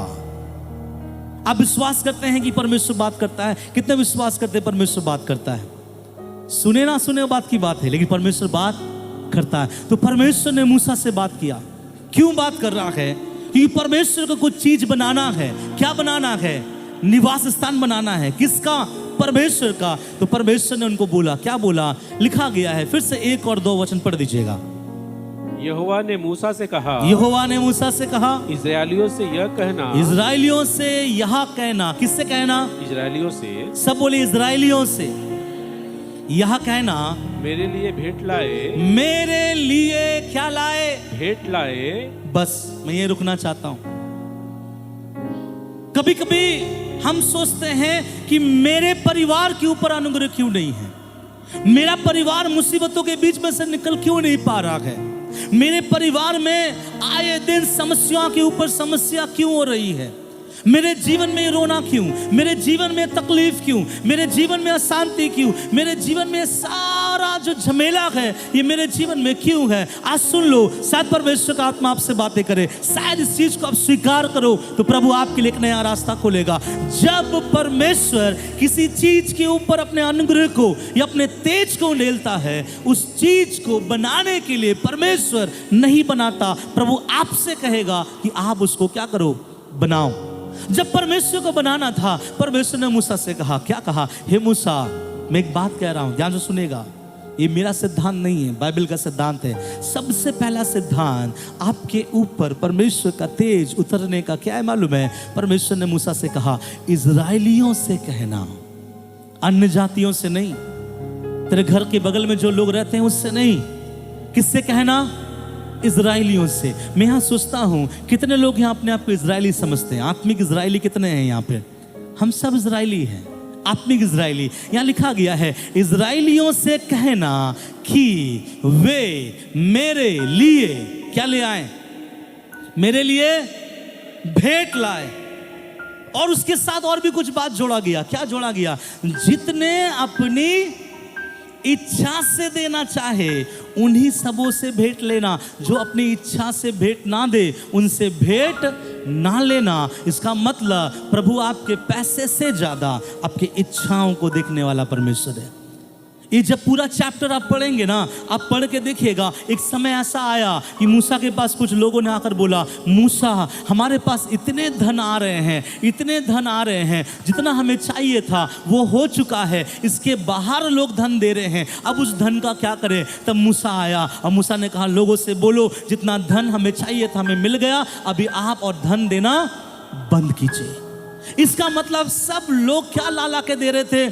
आप विश्वास करते हैं कि परमेश्वर बात करता है? कितने विश्वास करते हैं परमेश्वर बात करता है? सुने ना सुने बात की बात है, लेकिन परमेश्वर बात करता है। तो परमेश्वर ने मूसा से बात किया। क्यों बात कर रहा है? क्योंकि परमेश्वर को कुछ चीज बनाना है। क्या बनाना है? निवास स्थान बनाना है। किसका? परमेश्वर का। तो परमेश्वर ने उनको बोला, क्या बोला? लिखा गया है, फिर से 1 और 2 वचन पढ़ दीजिएगा। यहोवा ने मूसा से कहा, यहोवा ने मूसा से कहा, इस्राएलियों से यह कहना, इजराइलियों से यह कहना। किससे कहना? इस्राएलियों से, सब बोले इजराइलियों से यह कहना, मेरे लिए भेंट लाए, मेरे लिए क्या लाए? भेंट लाए। बस मैं ये रुकना चाहता हूं। कभी कभी हम सोचते हैं कि मेरे परिवार के ऊपर अनुग्रह क्यों नहीं है, मेरा परिवार मुसीबतों के बीच में से निकल क्यों नहीं पा रहा है, मेरे परिवार में आए दिन समस्याओं के ऊपर समस्या क्यों हो रही है, मेरे जीवन में रोना क्यों, मेरे जीवन में तकलीफ क्यों, मेरे जीवन में अशांति क्यों, मेरे जीवन में सारा जो झमेला है ये मेरे जीवन में क्यों है? आज सुन लो, शायद परमेश्वर का आत्मा आपसे बातें करे, शायद इस चीज को आप स्वीकार करो तो प्रभु आपके लिए एक नया रास्ता खोलेगा। जब परमेश्वर किसी चीज के ऊपर अपने अनुग्रह को या अपने तेज को उंडेलता है, उस चीज को बनाने के लिए परमेश्वर नहीं बनाता, प्रभु आपसे कहेगा कि आप उसको क्या करो? बनाओ। जब परमेश्वर को बनाना था, परमेश्वर ने मूसा से कहा, क्या कहा? हे मूसा, मैं एक बात कह रहा हूं, ध्यान से सुनेगा। ये मेरा सिद्धांत नहीं है, बाइबल का सिद्धांत है। सबसे पहला सिद्धांत आपके ऊपर परमेश्वर का तेज उतरने का क्या है मालूम है? परमेश्वर ने मूसा से कहा, इजराइलियों से कहना, अन्य जातियों से नहीं, तेरे घर के बगल में जो लोग रहते हैं उससे नहीं। किससे कहना? इजराइलियों से। मैं यहाँ सोचता हूँ कितने लोग यहाँ अपने आप को इजरायली समझते हैं। आत्मिक इजरायली कितने हैं यहाँ पे? हम सब इजरायली हैं, आत्मिक इजरायली। यहाँ लिखा गया है, इजरायलियों से कहना कि वे मेरे लिए क्या ले आए? मेरे लिए भेंट लाए। और उसके साथ और भी कुछ बात जोड़ा गया। क्या जोड़ा गया? जितने अपनी इच्छा से देना चाहे उन्हीं सबों से भेंट लेना। जो अपनी इच्छा से भेंट ना दे उनसे भेंट ना लेना। इसका मतलब प्रभु आपके पैसे से ज्यादा आपकी इच्छाओं को देखने वाला परमेश्वर है। ये जब पूरा चैप्टर आप पढ़ेंगे ना, आप पढ़ के देखिएगा, एक समय ऐसा आया कि मूसा के पास कुछ लोगों ने आकर बोला, मूसा हमारे पास इतने धन आ रहे हैं, इतने धन आ रहे हैं, जितना हमें चाहिए था वो हो चुका है, इसके बाहर लोग धन दे रहे हैं, अब उस धन का क्या करें। तब मूसा आया और मूसा ने कहा, लोगों से बोलो जितना धन हमें चाहिए था हमें मिल गया, अभी आप और धन देना बंद कीजिए। इसका मतलब सब लोग क्या ला ला के दे रहे थे,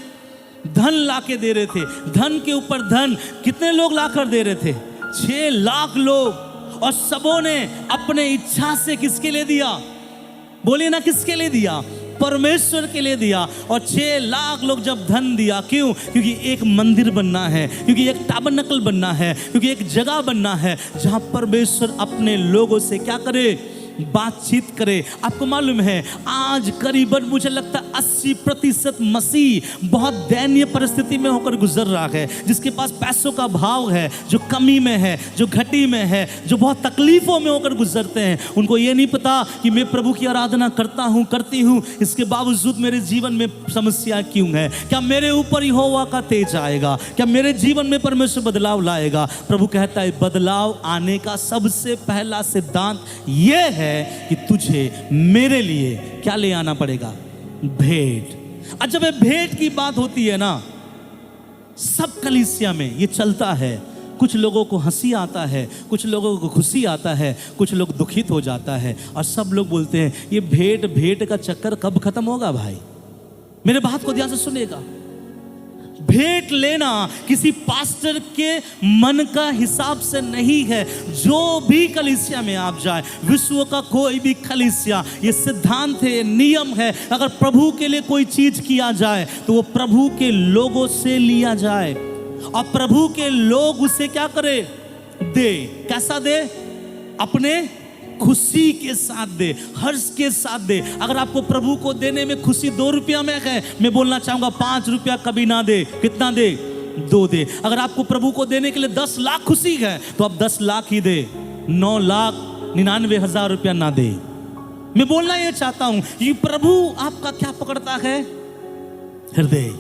धन ला के दे रहे थे, धन के ऊपर धन। कितने लोग लाकर दे रहे थे, 6 लाख लोग, और सबों ने अपने इच्छा से किसके लिए दिया, बोलिए ना किसके लिए दिया, परमेश्वर के लिए दिया। और 6 लाख लोग जब धन दिया, क्यों, क्योंकि एक मंदिर बनना है, क्योंकि एक ताबरनकल बनना है, क्योंकि एक जगह बनना है जहां परमेश्वर अपने लोगों से क्या करे, बातचीत करे। आपको मालूम है आज करीबन मुझे लगता है 80% मसीह बहुत दयनीय परिस्थिति में होकर गुजर रहा है, जिसके पास पैसों का भाव है, जो कमी में है, जो घटी में है, जो बहुत तकलीफों में होकर गुजरते हैं। उनको ये नहीं पता कि मैं प्रभु की आराधना करता हूँ, करती हूँ, इसके बावजूद मेरे जीवन में समस्या क्यों है। क्या मेरे ऊपर यहोवा का तेज आएगा, क्या मेरे जीवन में परमेश्वर बदलाव लाएगा। प्रभु कहता है बदलाव आने का सबसे पहला सिद्धांत ये है कि तुझे मेरे लिए क्या ले आना पड़ेगा, भेंट। और जब ये भेंट की बात होती है ना, सब कलीसिया में ये चलता है। कुछ लोगों को हंसी आता है, कुछ लोगों को खुशी आता है, कुछ लोग दुखित हो जाता है, और सब लोग बोलते हैं ये भेंट भेंट का चक्कर कब खत्म होगा। भाई मेरे बात को ध्यान से सुनेगा, भेंट लेना किसी पास्टर के मन का हिसाब से नहीं है। जो भी कलीसिया में आप जाए, विश्व का कोई भी कलीसिया, ये सिद्धांत है, ये नियम है, अगर प्रभु के लिए कोई चीज किया जाए तो वो प्रभु के लोगों से लिया जाए, और प्रभु के लोग उसे क्या करे, दे। कैसा दे, अपने खुशी के साथ दे, हर्ष के साथ दे। अगर आपको प्रभु को देने में खुशी 2 रुपया में है, मैं बोलना चाहूंगा 5 रुपया कभी ना दे। कितना दे, 2 दे। अगर आपको प्रभु को देने के लिए 10 लाख खुशी है तो आप 10 लाख ही दे, 9,99,000 रुपया ना दे। मैं बोलना ये चाहता हूं कि प्रभु आपका क्या पकड़ता है, हृदय।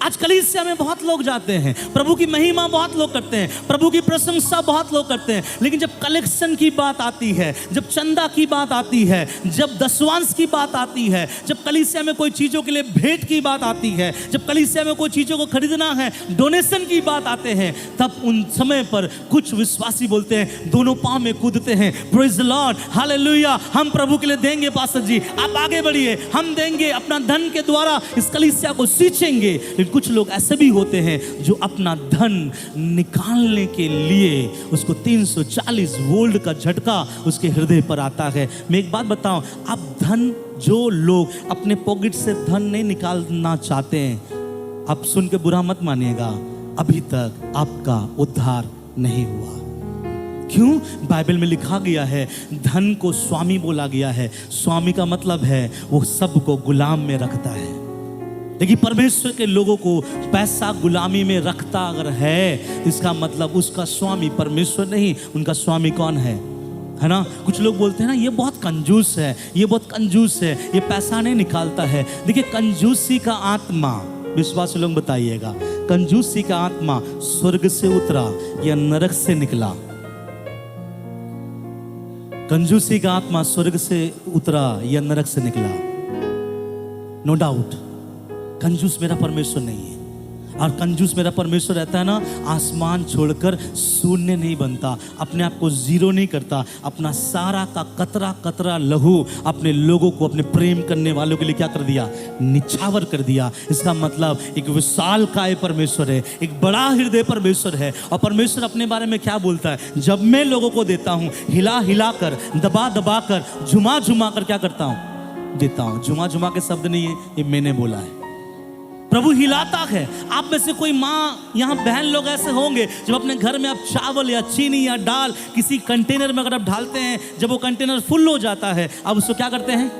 आज कलीसिया में बहुत लोग जाते हैं, प्रभु की महिमा बहुत लोग करते हैं, प्रभु की प्रशंसा बहुत लोग करते हैं, लेकिन जब कलेक्शन की बात आती है, जब चंदा की बात आती है, जब दशवांश की बात आती है, जब कलीसिया में कोई चीजों के लिए भेंट की बात आती है, जब कलीसिया में कोई चीजों को खरीदना है, डोनेशन की बात आते हैं, तब उन समय पर कुछ विश्वासी बोलते हैं, दोनों पांव में कूदते हैं, प्रेज द लॉर्ड, हालेलुया, हम प्रभु के लिए देंगे पास्टर जी, आप आगे बढ़िए, हम देंगे, अपना धन के द्वारा इस कलीसिया को सींचेंगे। कुछ लोग ऐसे भी होते हैं जो अपना धन निकालने के लिए उसको 340 वोल्ट का झटका उसके हृदय पर आता है। मैं एक बात बताऊं, आप धन, जो लोग अपने पॉकेट से धन नहीं निकालना चाहते हैं, आप सुन के बुरा मत मानिएगा, अभी तक आपका उद्धार नहीं हुआ। क्यों? बाइबल में लिखा गया है धन को स्वामी बोला गया है। स्वामी का मतलब है वो सबको गुलाम में रखता है, लेकिन परमेश्वर के लोगों को पैसा गुलामी में रखता अगर है, इसका मतलब उसका स्वामी परमेश्वर नहीं, उनका स्वामी कौन है ना। कुछ लोग बोलते हैं ना, ये बहुत कंजूस है, ये बहुत कंजूस है, ये पैसा नहीं निकालता है। देखिए, कंजूसी का आत्मा, विश्वासी लोग बताइएगा, कंजूसी का आत्मा स्वर्ग से उतरा या नरक से निकला? कंजूसी का आत्मा स्वर्ग से उतरा या नरक से निकला? नो डाउट, कंजूस मेरा परमेश्वर नहीं है। और कंजूस मेरा परमेश्वर रहता है ना, आसमान छोड़कर शून्य नहीं बनता, अपने आप को जीरो नहीं करता, अपना सारा का कतरा कतरा लहू अपने लोगों को, अपने प्रेम करने वालों के लिए क्या कर दिया, निछावर कर दिया। इसका मतलब एक विशाल काय परमेश्वर है, एक बड़ा हृदय परमेश्वर है। और परमेश्वर अपने बारे में क्या बोलता है, जब मैं लोगों को देता हूँ, हिला हिला कर, दबा दबा कर, झुमा झुमा कर क्या करता हूँ, देता हूँ। झुमा झुमा के शब्द नहीं है, ये मैंने बोला है। प्रभु हिलाता है। आप में से कोई माँ, यहाँ बहन लोग ऐसे होंगे, जब अपने घर में आप चावल या चीनी या दाल किसी कंटेनर में अगर आप डालते हैं, जब वो कंटेनर फुल हो जाता है, अब उसको क्या करते हैं,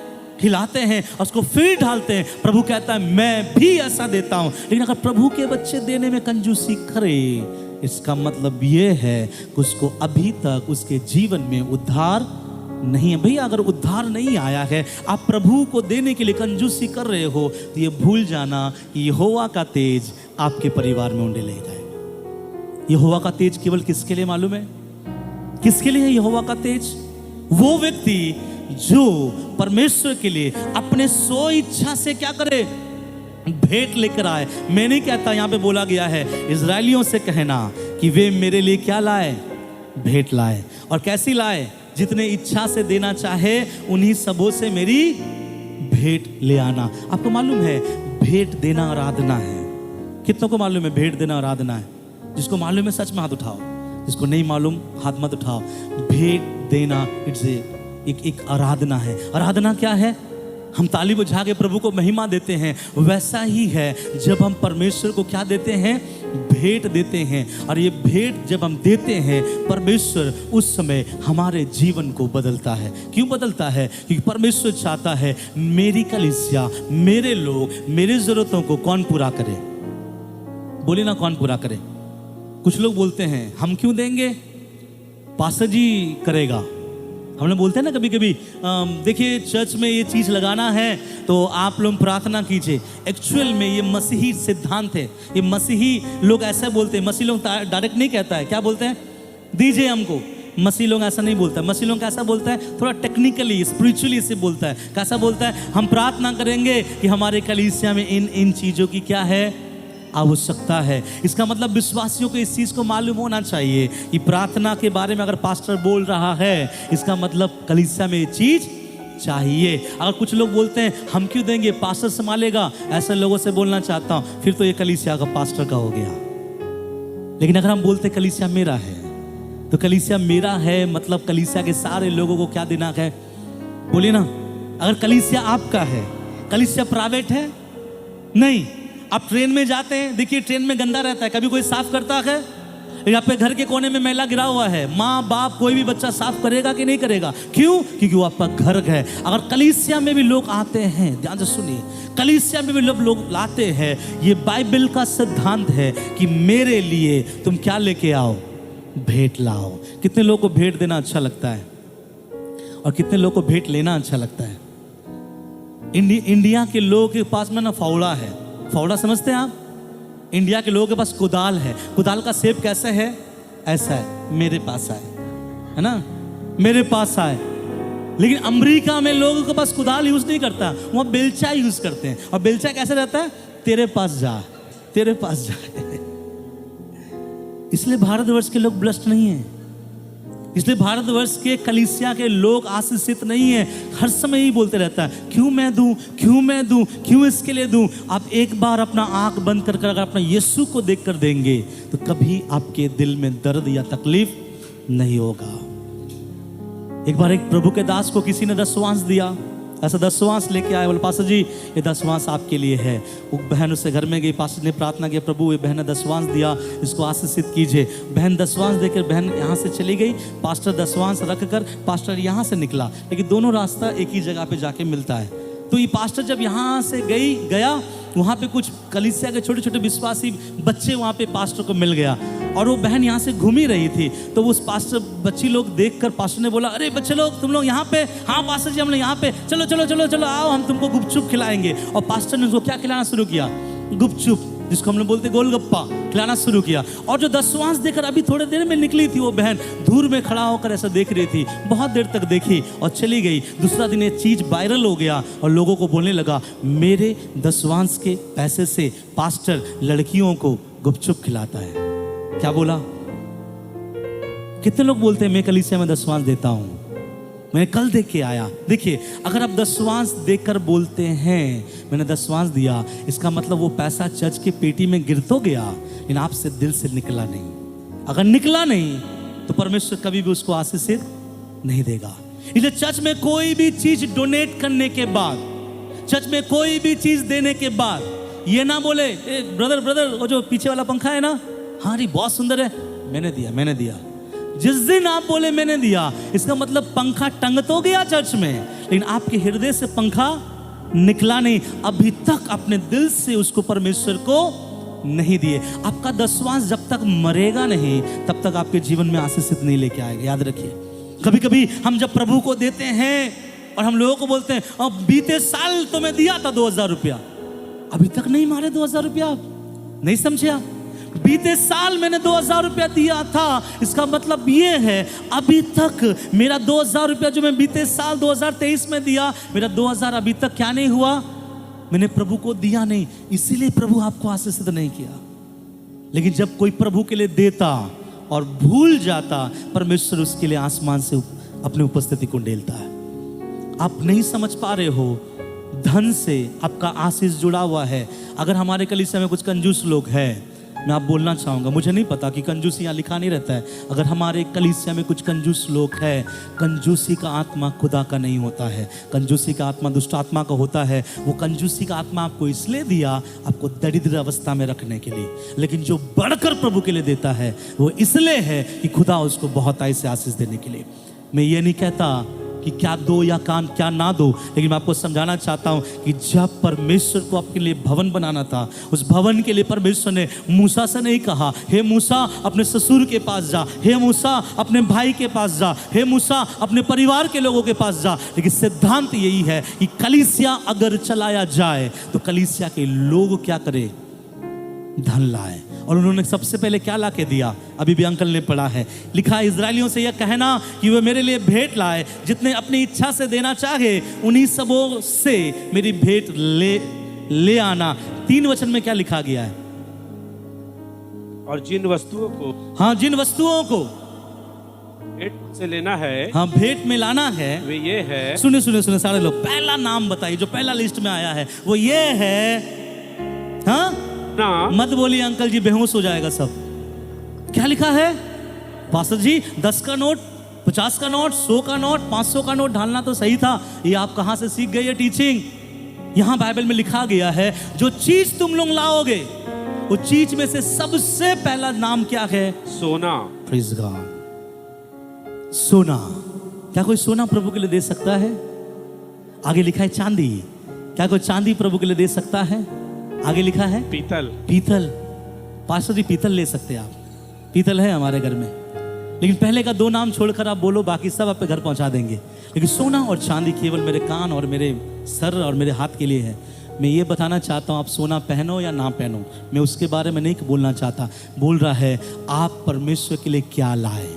हिलाते हैं और उसको फिर डालते हैं। प्रभु कहता है मैं भी ऐसा देता हूँ। लेकिन अगर प्रभु के बच्चे देने में कंजूसी करे, इसका मतलब ये है कि उसको अभी तक उसके जीवन में उद्धार नहीं है। भैया अगर उद्धार नहीं आया है, आप प्रभु को देने के लिए कंजूसी कर रहे हो, तो ये भूल जाना कि यहोवा का तेज आपके परिवार में उंडे ले जाएगा। यहोवा का तेज केवल किसके लिए मालूम है? किसके लिए है यहोवा का तेज? वो व्यक्ति जो परमेश्वर के लिए अपने सो इच्छा से क्या करे, भेंट लेकर आए। मैं नहीं कहता, यहां पे बोला गया है इजरायलियों से कहना कि वे मेरे लिए क्या लाए, भेंट लाए। और कैसी लाए? जितने इच्छा से देना चाहे उन्हीं सबों से मेरी भेंट ले आना। आपको मालूम है भेंट देना आराधना है? कितनों को मालूम है भेंट देना आराधना है? जिसको मालूम है सच में हाथ उठाओ, जिसको नहीं मालूम हाथ मत उठाओ। भेंट देना इट्स एक आराधना है। आराधना क्या है? हम ताली बजा के प्रभु को महिमा देते हैं। वैसा ही है जब हम परमेश्वर को क्या देते हैं, भेंट देते हैं। और ये भेंट जब हम देते हैं, परमेश्वर उस समय हमारे जीवन को बदलता है। क्यों बदलता है? क्योंकि परमेश्वर चाहता है मेरी कलीसिया, मेरे लोग, मेरी जरूरतों को कौन पूरा करे? बोले ना, कौन पूरा करे? कुछ लोग बोलते हैं हम क्यों देंगे, पास्टर जी करेगा। हम लोग बोलते हैं ना कभी कभी, देखिए चर्च में ये चीज़ लगाना है तो आप लोग प्रार्थना कीजिए। एक्चुअल में ये मसीही सिद्धांत है। ये मसीही लोग ऐसा बोलते हैं। मसीही लोग डायरेक्ट नहीं कहता है, क्या बोलते हैं? दीजिए हमको। मसीही लोग ऐसा नहीं बोलता। मसीही लोग कैसा बोलता है? थोड़ा टेक्निकली, स्पिरिचुअली इसे बोलता है। कैसा बोलता है? हम प्रार्थना करेंगे कि हमारे कलीसिया में इन चीज़ों की क्या है, आवश्यकता है। इसका मतलब विश्वासियों को इस चीज़ को मालूम होना चाहिए कि प्रार्थना के बारे में अगर पास्टर बोल रहा है, इसका मतलब कलीसिया में ये चीज़ चाहिए। अगर कुछ लोग बोलते हैं हम क्यों देंगे, पास्टर संभालेगा, ऐसे लोगों से बोलना चाहता हूँ, फिर तो ये कलीसिया का पास्टर का हो गया। लेकिन अगर हम बोलते कलीसिया मेरा है, तो कलीसिया मेरा है मतलब कलीसिया के सारे लोगों को क्या देना है? बोलिए ना। अगर कलीसिया आपका है, कलीसिया प्राइवेट है नहीं। आप ट्रेन में जाते हैं, देखिए ट्रेन में गंदा रहता है, कभी कोई साफ करता है? यहाँ पे घर के कोने में मैला गिरा हुआ है, माँ बाप कोई भी बच्चा साफ करेगा कि नहीं करेगा? क्यों? क्योंकि वो आपका घर है। अगर कलीसिया में भी लोग आते हैं, ध्यान से सुनिए, कलीसिया में भी लोग लाते हैं, ये बाइबल का सिद्धांत है कि मेरे लिए तुम क्या लेके आओ, भेंट लाओ। कितने लोगों को भेंट देना अच्छा लगता है और कितने लोगों को भेंट लेना अच्छा लगता है? इंडिया के लोगों के पास में ना फावड़ा है। फावड़ा समझते हैं आप? इंडिया के लोगों के पास कुदाल है। कुदाल का शेप कैसा है? ऐसा है, मेरे पास आए, है ना, मेरे पास आए। लेकिन अमेरिका में लोगों के पास कुदाल यूज नहीं करता, वहाँ बेलचा यूज करते हैं। और बेलचा कैसे रहता है? तेरे पास जा, तेरे पास जा। इसलिए भारतवर्ष के लोग ब्लेस्ड नहीं है। इसलिए भारतवर्ष के कलीसिया के लोग आशीषित नहीं है। हर समय ही बोलते रहता है क्यों मैं दूं, क्यों मैं दूं, क्यों इसके लिए दूं। आप एक बार अपना आंख बंद कर अगर अपना यीशु को देख कर देंगे तो कभी आपके दिल में दर्द या तकलीफ नहीं होगा। एक बार एक प्रभु के दास को किसी ने 10 श्वास दिया, ऐसा 10 श्वास लेके आए, बोले पास्टर जी ये 10 श्वास आपके लिए है। वो बहन उससे घर में गई, पास्टर ने प्रार्थना किया, प्रभु ये बहन ने 10 श्वास दिया, इसको आशीषित कीजिए। बहन 10 श्वास देकर बहन यहाँ से चली गई। पास्टर 10 श्वास रख कर पास्टर यहाँ से निकला, लेकिन दोनों रास्ता एक ही जगह पे जाके मिलता है। तो ये पास्टर जब यहाँ से गया, वहाँ पे कुछ कलीसिया के छोटे छोटे विश्वासी बच्चे वहाँ पे पास्टर को मिल गया, और वो बहन यहाँ से घूम ही रही थी। तो उस पास्टर बच्ची लोग देखकर पास्टर ने बोला, अरे बच्चे लोग तुम लोग यहाँ पे? हाँ पास्टर जी हम लोग यहाँ पे, चलो चलो चलो चलो आओ हम तुमको गुपचुप खिलाएंगे। और पास्टर ने उसको क्या खिलाना शुरू किया? गुपचुप, जिसको हम लोग बोलते गोलगप्पा, खिलाना शुरू किया। और जो 10 श्वास देकर अभी थोड़े देर में निकली थी, वो बहन दूर में खड़ा होकर ऐसा देख रही थी, बहुत देर तक देखी और चली गई। दूसरा दिन ये चीज वायरल हो गया और लोगों को बोलने लगा मेरे 10 श्वास के पैसे से पास्टर लड़कियों को गुपचुप खिलाता है। क्या बोला? कितने लोग बोलते हैं मैं कलीसिया में 10 श्वास देता हूं, मैं कल देख के आया। देखिए अगर आप 10 श्वास देकर बोलते हैं मैंने 10 श्वास दिया, इसका मतलब वो पैसा चर्च के पेटी में गिर तो गया, लेकिन आपसे दिल से निकला नहीं। अगर निकला नहीं तो परमेश्वर कभी भी उसको आशीषित नहीं देगा। इसलिए चर्च में कोई भी चीज डोनेट करने के बाद, चर्च में कोई भी चीज देने के बाद ये ना बोले ब्रदर वो जो पीछे वाला पंखा है ना, हाँ री बहुत सुंदर है, मैंने दिया। जिस दिन आप बोले मैंने दिया, इसका मतलब पंखा टंग तो गया चर्च में, लेकिन आपके हृदय से पंखा निकला नहीं। अभी तक अपने दिल से उसको परमेश्वर को नहीं दिए। आपका 10 श्वास जब तक मरेगा नहीं तब तक आपके जीवन में आशीषित नहीं लेके आएगा। याद रखिए, कभी कभी हम जब प्रभु को देते हैं और हम लोगों को बोलते हैं अब बीते साल तो मैं दिया था 2000 रुपया, अभी तक नहीं मारे 2000 रुपया। आप नहीं समझे? आप बीते साल मैंने 2000 रुपया दिया था, इसका मतलब ये है अभी तक मेरा 2000 रुपया जो मैं बीते साल 2023 में दिया, मेरा 2000 अभी तक क्या नहीं हुआ, मैंने प्रभु को दिया नहीं, इसीलिए प्रभु आपको आशीषित नहीं किया। लेकिन जब कोई प्रभु के लिए देता और भूल जाता, परमेश्वर उसके लिए आसमान से अपनी उपस्थिति को ढेलता है। आप नहीं समझ पा रहे हो, धन से आपका आशीष जुड़ा हुआ है। अगर हमारे कलीसिया में कुछ कंजूस लोग हैं, मैं आप बोलना चाहूँगा, मुझे नहीं पता कि कंजूसी यहाँ लिखा नहीं रहता है, अगर हमारे कलीसिया में कुछ कंजूस लोग हैं, कंजूसी का आत्मा खुदा का नहीं होता है, कंजूसी का आत्मा दुष्ट आत्मा का होता है। वो कंजूसी का आत्मा आपको इसलिए दिया आपको दरिद्र अवस्था में रखने के लिए, लेकिन जो बढ़कर प्रभु के लिए देता है वो इसलिए है कि खुदा उसको बहुत आय से आशीष देने के लिए। मैं ये नहीं कहता कि क्या दो या क्या ना दो, लेकिन मैं आपको समझाना चाहता हूं कि जब परमेश्वर को अपने लिए भवन बनाना था, उस भवन के लिए परमेश्वर ने मूसा से नहीं कहा हे मूसा अपने ससुर के पास जा, हे मूसा अपने भाई के पास जा, हे मूसा अपने परिवार के लोगों के पास जा। लेकिन सिद्धांत यही है कि कलीसिया अगर चलाया जाए तो कलीसिया के लोग क्या करें, धन लाए। और उन्होंने सबसे पहले क्या ला के दिया, अभी भी अंकल ने पढ़ा है, लिखा है इजरायलियों से यह कहना कि वे मेरे लिए भेंट लाए, जितने अपनी इच्छा से देना चाहे उन्हीं सबों से मेरी भेंट ले आना। 3 वचन में क्या लिखा गया है, और जिन वस्तुओं को, हाँ जिन वस्तुओं को भेंट से लेना है, हाँ भेंट में लाना है, वे ये है, सुने सुने सुने सारे लोग, पहला नाम बताइए जो पहला लिस्ट में आया है, वो ये है, हाँ ना मत बोलिए अंकल जी बेहोश हो जाएगा सब। क्या लिखा है पास्टर जी, 10 का नोट, 50 का नोट, 100 का नोट, 500 का नोट डालना तो सही था, ये आप कहां से सीख गए ये टीचिंग? यहां बाइबल में लिखा गया है जो चीज तुम लोग लाओगे वो चीज में से सबसे पहला नाम क्या है, सोना। प्रेज गॉड, सोना। क्या कोई सोना प्रभु के लिए दे सकता है? आगे लिखा है चांदी। क्या कोई चांदी प्रभु के लिए दे सकता है? आगे लिखा है पीतल। पीतल। पास्टर जी पीतल ले सकते हैं आप, पीतल है हमारे घर में, लेकिन पहले का 2 नाम छोड़कर आप बोलो, बाकी सब आप घर पहुंचा देंगे। लेकिन सोना और चांदी केवल मेरे कान और मेरे सर और मेरे हाथ के लिए है। मैं ये बताना चाहता हूँ आप सोना पहनो या ना पहनो, मैं उसके बारे में नहीं बोलना चाहता। बोल रहा है आप परमेश्वर के लिए क्या लाए।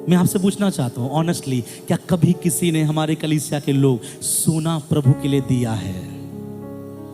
मैं आपसे पूछना चाहता हूँ ऑनेस्टली, क्या कभी किसी ने हमारे कलीसिया के लोग सोना प्रभु के लिए दिया है?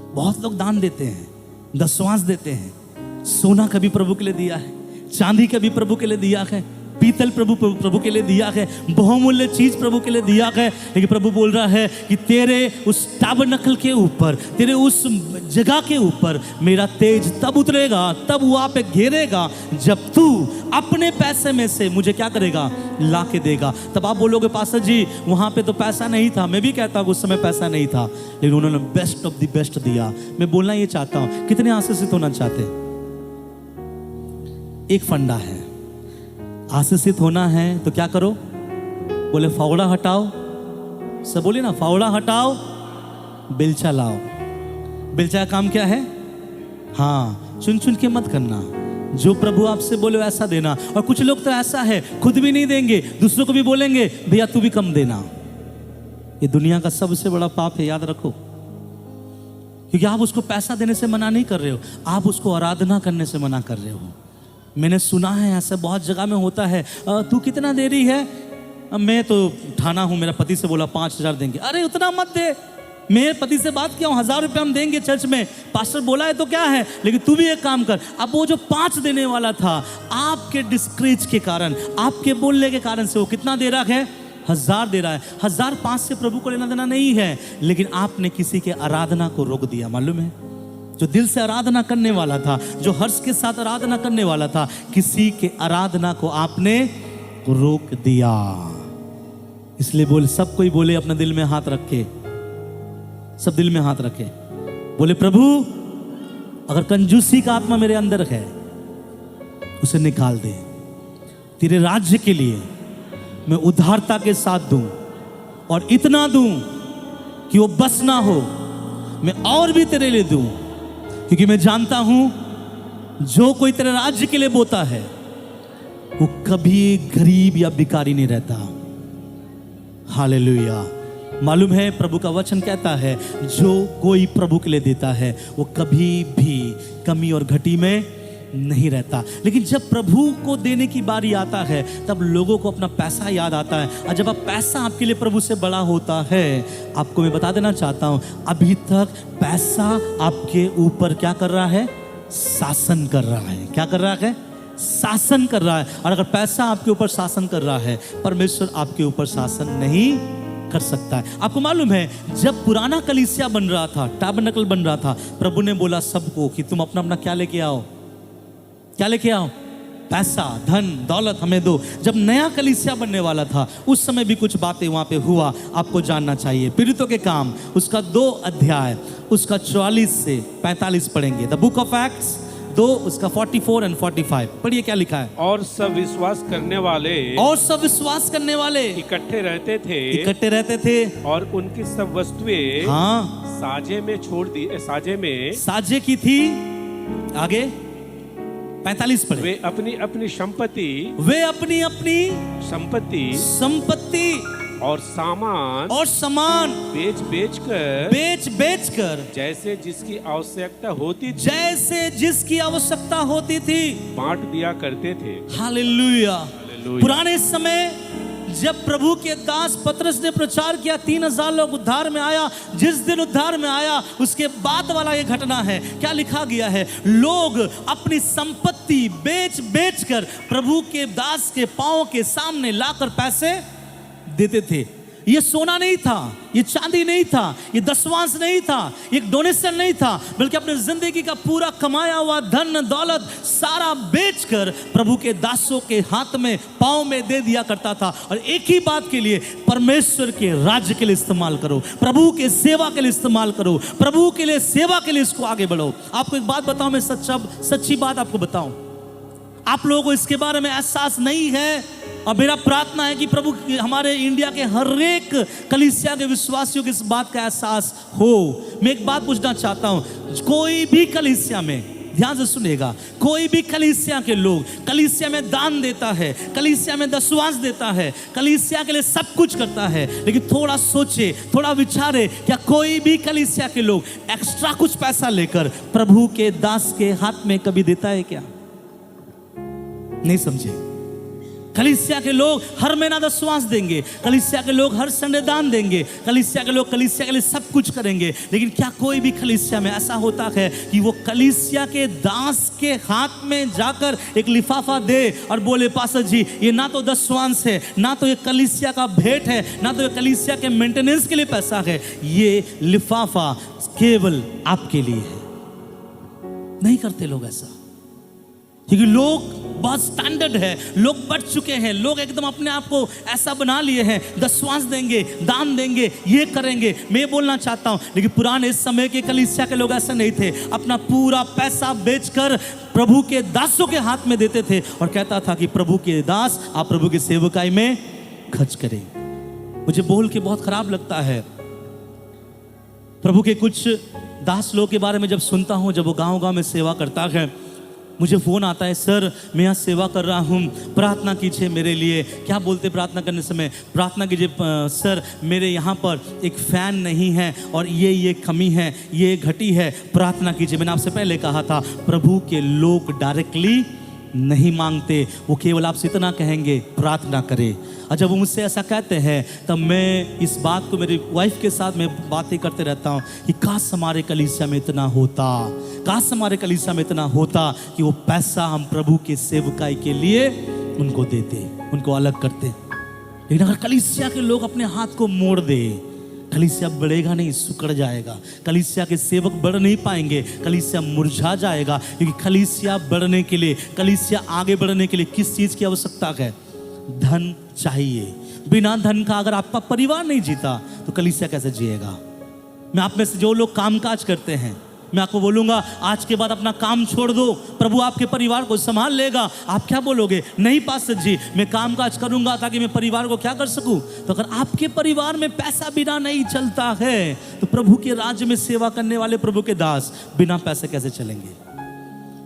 बहुत लोग दान देते हैं, दशवांश देते हैं। सोना कभी प्रभु के लिए दिया है? चांदी कभी प्रभु के लिए दिया है? पीतल प्रभु के लिए दिया है? बहुमूल्य चीज प्रभु के लिए दिया है। लेकिन प्रभु बोल रहा है कि तेरे उस टाबरनकल के ऊपर, तेरे उस जगह के ऊपर मेरा तेज तब उतरेगा, तब वहां पे घेरेगा जब तू अपने पैसे में से मुझे क्या करेगा, ला के देगा। तब आप बोलोगे पास्टर जी वहां पे तो पैसा नहीं था। मैं भी कहता हूँ उस समय पैसा नहीं था, लेकिन उन्होंने बेस्ट ऑफ द बेस्ट दिया। मैं बोलना ये चाहता हूँ, कितने आशीषित होना चाहते हैं? एक फंडा है, आशीषित होना है तो क्या करो? बोले फावड़ा हटाओ, सब बोले ना फावड़ा हटाओ, बेलचा लाओ। बेलचा का काम क्या है? हाँ, चुन चुन के मत करना, जो प्रभु आपसे बोले वैसा देना। और कुछ लोग तो ऐसा है खुद भी नहीं देंगे, दूसरों को भी बोलेंगे भैया तू भी कम देना। ये दुनिया का सबसे बड़ा पाप है, याद रखो। क्योंकि आप उसको पैसा देने से मना नहीं कर रहे हो, आप उसको आराधना करने से मना कर रहे हो। मैंने सुना है ऐसा बहुत जगह में होता है, तू कितना दे रही है? मैं तो ठाना हूं, मेरा पति से बोला 5000 देंगे। अरे उतना मत दे, मेरे पति से बात किया हूं, 1000 रुपये हम देंगे चर्च में, पास्टर बोला है तो क्या है, लेकिन तू भी एक काम कर। अब वो जो 5 देने वाला था, आपके डिस्करेज के कारण, आपके बोलने के कारण से वो कितना दे रहा है? 1000 दे रहा है। 1005 से प्रभु को लेना देना नहीं है, लेकिन आपने किसी के आराधना को रोक दिया। मालूम है, जो दिल से आराधना करने वाला था, जो हर्ष के साथ आराधना करने वाला था, किसी के आराधना को आपने रोक दिया। इसलिए बोले, सब कोई बोले अपने दिल में हाथ रखे, सब दिल में हाथ रखे, बोले प्रभु अगर कंजूसी का आत्मा मेरे अंदर है उसे निकाल दे। तेरे राज्य के लिए मैं उदारता के साथ दूं, और इतना दूं कि वो बस ना हो, मैं और भी तेरे लिए दूं। क्योंकि मैं जानता हूं जो कोई तेरे राज्य के लिए बोता है वो कभी गरीब या भिखारी नहीं रहता। हालेलुया। मालूम है प्रभु का वचन कहता है जो कोई प्रभु के लिए देता है वो कभी भी कमी और घटी में नहीं रहता। लेकिन जब प्रभु को देने की बारी आता है तब लोगों को अपना पैसा याद आता है, और जब आप पैसा आपके लिए प्रभु से बड़ा होता है, आपको मैं बता देना चाहता हूं अभी तक पैसा आपके ऊपर क्या कर रहा है? शासन कर रहा है। क्या कर रहा है? शासन कर रहा है। और अगर पैसा आपके ऊपर शासन कर रहा है, परमेश्वर आपके ऊपर शासन नहीं कर सकता है। आपको मालूम है जब पुराना कलीसिया बन रहा था, टैबरनेकल बन रहा था, प्रभु ने बोला सबको कि तुम अपना अपना क्या लेके आओ? क्या लेके आओ? पैसा, धन, दौलत हमें दो। जब नया कलीसिया बनने वाला था उस समय भी कुछ बातें वहां पे हुआ, आपको जानना चाहिए। पीड़ितों के काम उसका 2 अध्याय उसका 44 से 45 पढ़ेंगे। द बुक ऑफ एक्ट्स 2 उसका 44 और 45 पढ़िए क्या लिखा है। और सब विश्वास करने वाले इकट्ठे रहते थे और उनकी सब वस्तुएं हाँ साजे की थी। आगे 45 पढ़े। वे अपनी अपनी संपत्ति और सामान बेच बेच कर जैसे जिसकी आवश्यकता होती थी बांट दिया करते थे। हालेलुया। पुराने समय जब प्रभु के दास पतरस ने प्रचार किया 3000 लोग उद्धार में आया। जिस दिन उद्धार में आया उसके बाद वाला ये घटना है। क्या लिखा गया है? लोग अपनी संपत्ति बेच कर प्रभु के दास के पांव के सामने लाकर पैसे देते थे। ये सोना नहीं था, ये चांदी नहीं था, ये दशवांश नहीं था, ये डोनेशन नहीं था, बल्कि अपने जिंदगी का पूरा कमाया हुआ धन दौलत सारा बेचकर प्रभु के दासों के हाथ में पांव में दे दिया करता था। और एक ही बात के लिए, परमेश्वर के राज्य के लिए इस्तेमाल करो, प्रभु के सेवा के लिए इस्तेमाल करो, प्रभु के लिए सेवा के लिए इसको आगे बढ़ो। आपको एक बात बताऊं, मैं सच्ची बात आपको बताऊं, आप लोगों को इसके बारे में एहसास नहीं है। और मेरा प्रार्थना है कि प्रभु हमारे इंडिया के हर एक कलीसिया के विश्वासियों को इस बात का एहसास हो। मैं एक बात पूछना चाहता हूं, कोई भी कलीसिया में, ध्यान से सुनिएगा, कोई भी कलीसिया के लोग कलीसिया में दान देता है, कलीसिया में दशवांश देता है, कलीसिया के लिए सब कुछ करता है, लेकिन थोड़ा सोचे, थोड़ा विचारे, क्या कोई भी कलीसिया के लोग एक्स्ट्रा कुछ पैसा लेकर प्रभु के दास के हाथ में कभी देता है क्या? नहीं समझे। कलीसिया के लोग हर महीना दशवांश देंगे, कलीसिया के लोग हर संडे दान देंगे, कलीसिया के लोग कलीसिया के लिए सब कुछ करेंगे, लेकिन क्या कोई भी कलीसिया में ऐसा होता है कि वो कलीसिया के दास के हाथ में जाकर एक लिफाफा दे और बोले पास्टर जी ये ना तो दशवांश है, ना तो ये कलीसिया का भेंट है, ना तो ये कलीसिया के मेंटेनेंस के लिए पैसा है, ये लिफाफा केवल आपके लिए है? नहीं करते लोग ऐसा, क्योंकि लोग बहुत स्टैंडर्ड है, लोग बढ़ चुके हैं, लोग एकदम अपने आप को ऐसा बना लिए हैं, दशवांश देंगे, दान देंगे, ये करेंगे। मैं बोलना चाहता हूं, लेकिन पुराने समय के कलीसिया के लोग ऐसा नहीं थे। अपना पूरा पैसा बेचकर प्रभु के दासों के हाथ में देते थे और कहता था कि प्रभु के दास आप प्रभु की सेवकाई में खर्च करें। मुझे बोल के बहुत खराब लगता है, प्रभु के कुछ दास लोग के बारे में जब सुनता हूं, जब वो गांव-गांव में सेवा करता है, मुझे फ़ोन आता है, सर मैं यहाँ सेवा कर रहा हूँ, प्रार्थना कीजिए मेरे लिए। क्या बोलते प्रार्थना करने समय? प्रार्थना कीजिए सर मेरे यहाँ पर एक फ़ैन नहीं है और ये कमी है, ये घटी है, प्रार्थना कीजिए। मैंने आपसे पहले कहा था प्रभु के लोग डायरेक्टली नहीं मांगते, वो केवल आपसे इतना कहेंगे प्रार्थना करें। और जब वो मुझसे ऐसा कहते हैं तब मैं इस बात को मेरी वाइफ के साथ मैं बातें करते रहता हूँ कि काश हमारे कलीसिया में इतना होता, काश हमारे कलीसिया में इतना होता कि वो पैसा हम प्रभु के सेवकाई के लिए उनको देते, उनको अलग करते। लेकिन अगर कलीसिया के लोग अपने हाथ को मोड़ दे, कलीसिया बढ़ेगा नहीं, सुकड़ जाएगा। कलीसिया के सेवक बढ़ नहीं पाएंगे, कलीसिया मुरझा जाएगा। क्योंकि कलीसिया बढ़ने के लिए, कलीसिया आगे बढ़ने के लिए किस चीज़ की आवश्यकता है? धन चाहिए। बिना धन का अगर आपका परिवार नहीं जीता तो कलीसिया कैसे जिएगा? मैं आप में से जो लोग कामकाज करते हैं, मैं आपको बोलूंगा आज के बाद अपना काम छोड़ दो, प्रभु आपके परिवार को संभाल लेगा। आप क्या बोलोगे? नहीं पास्टर जी मैं कामकाज करूंगा ताकि मैं परिवार को क्या कर सकूं। तो अगर आपके परिवार में पैसा बिना नहीं चलता है तो प्रभु के राज्य में सेवा करने वाले प्रभु के दास बिना पैसे कैसे चलेंगे?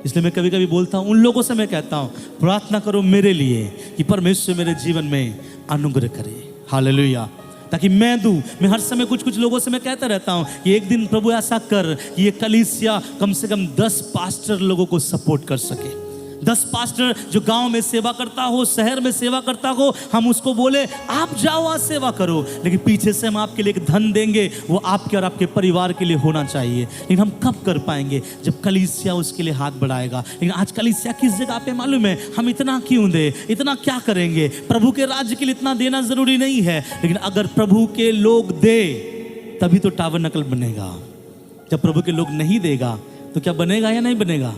इसलिए मैं कभी कभी बोलता हूं, उन लोगों से मैं कहता हूं प्रार्थना करो मेरे लिए कि परमेश्वर मेरे जीवन में अनुग्रह करे। हालेलुया। ताकि मैं दूं। मैं हर समय कुछ कुछ लोगों से मैं कहता रहता हूं कि एक दिन प्रभु ऐसा कर कि ये कलीसिया कम से कम 10 पास्टर लोगों को सपोर्ट कर सके। 10 पास्टर जो गांव में सेवा करता हो, शहर में सेवा करता हो, हम उसको बोले आप जाओ आज सेवा करो, लेकिन पीछे से हम आपके लिए एक धन देंगे, वो आपके और आपके परिवार के लिए होना चाहिए। लेकिन हम कब कर पाएंगे? जब कलीसिया उसके लिए हाथ बढ़ाएगा। लेकिन आज कलीसिया किस जगह पे मालूम है? हम इतना क्यों दे, इतना क्या करेंगे? प्रभु के राज्य के लिए इतना देना जरूरी नहीं है, लेकिन अगर प्रभु के लोग दे तभी तो टाबरनेकल बनेगा। जब प्रभु के लोग नहीं देगा तो क्या बनेगा या नहीं बनेगा?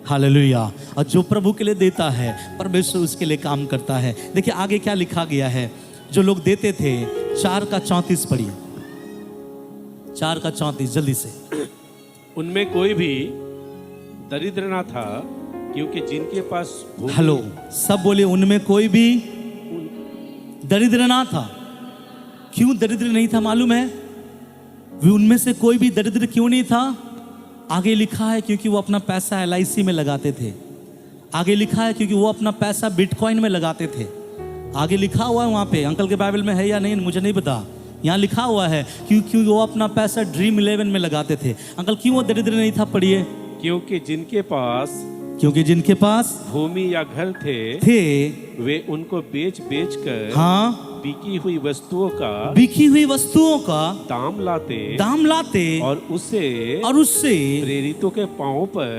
हालेलुया। और जो प्रभु के लिए देता है परमेश्वर उसके लिए काम करता है। देखिए आगे क्या लिखा गया है। जो लोग देते थे, 4:34 पढ़िए, 4:34 जल्दी से। उनमें कोई भी दरिद्र ना था, क्योंकि जिनके पास भूमि- हेलो, सब बोले उनमें कोई भी दरिद्र ना था। क्यों दरिद्र नहीं था मालूम है? उनमें से कोई भी दरिद्र क्यों नहीं था? आगे लिखा है क्योंकि वो अपना पैसा LIC में लगाते थे। आगे लिखा है क्योंकि वो अपना पैसा बिटकॉइन में लगाते थे। आगे लिखा हुआ है वहाँ पे, अंकल के बाइबल में है या नहीं मुझे नहीं पता, यहाँ लिखा हुआ है क्योंकि वो अपना पैसा ड्रीम 11 में लगाते थे। अंकल क्यों वो दरिद्र नहीं था? पढ़िए। क्योंकि जिनके पास भूमि या घर थे वे उनको बेच बेच कर हाँ बिकी हुई वस्तुओं का दाम लाते और उससे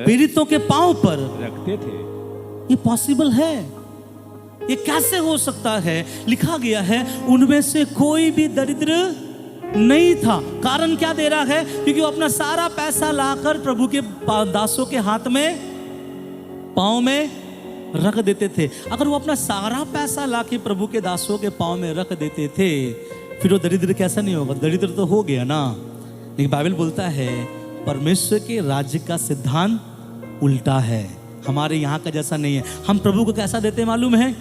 प्रेरितों के पांव पर रखते थे। ये पॉसिबल है? ये कैसे हो सकता है? लिखा गया है उनमें से कोई भी दरिद्र नहीं था। कारण क्या दे रहा है? क्योंकि वो अपना सारा पैसा लाकर प्रभु के दासों के हाथ में, पांव में रख देते थे। अगर वो अपना सारा पैसा लाके प्रभु के दासों के पांव में रख देते थे, फिर वो दरिद्र कैसा नहीं होगा? दरिद्र तो हो गया ना। लेकिन बाइबल बोलता है परमेश्वर के राज्य का सिद्धांत उल्टा है, हमारे यहाँ का जैसा नहीं है। हम प्रभु को कैसा देते मालूम है?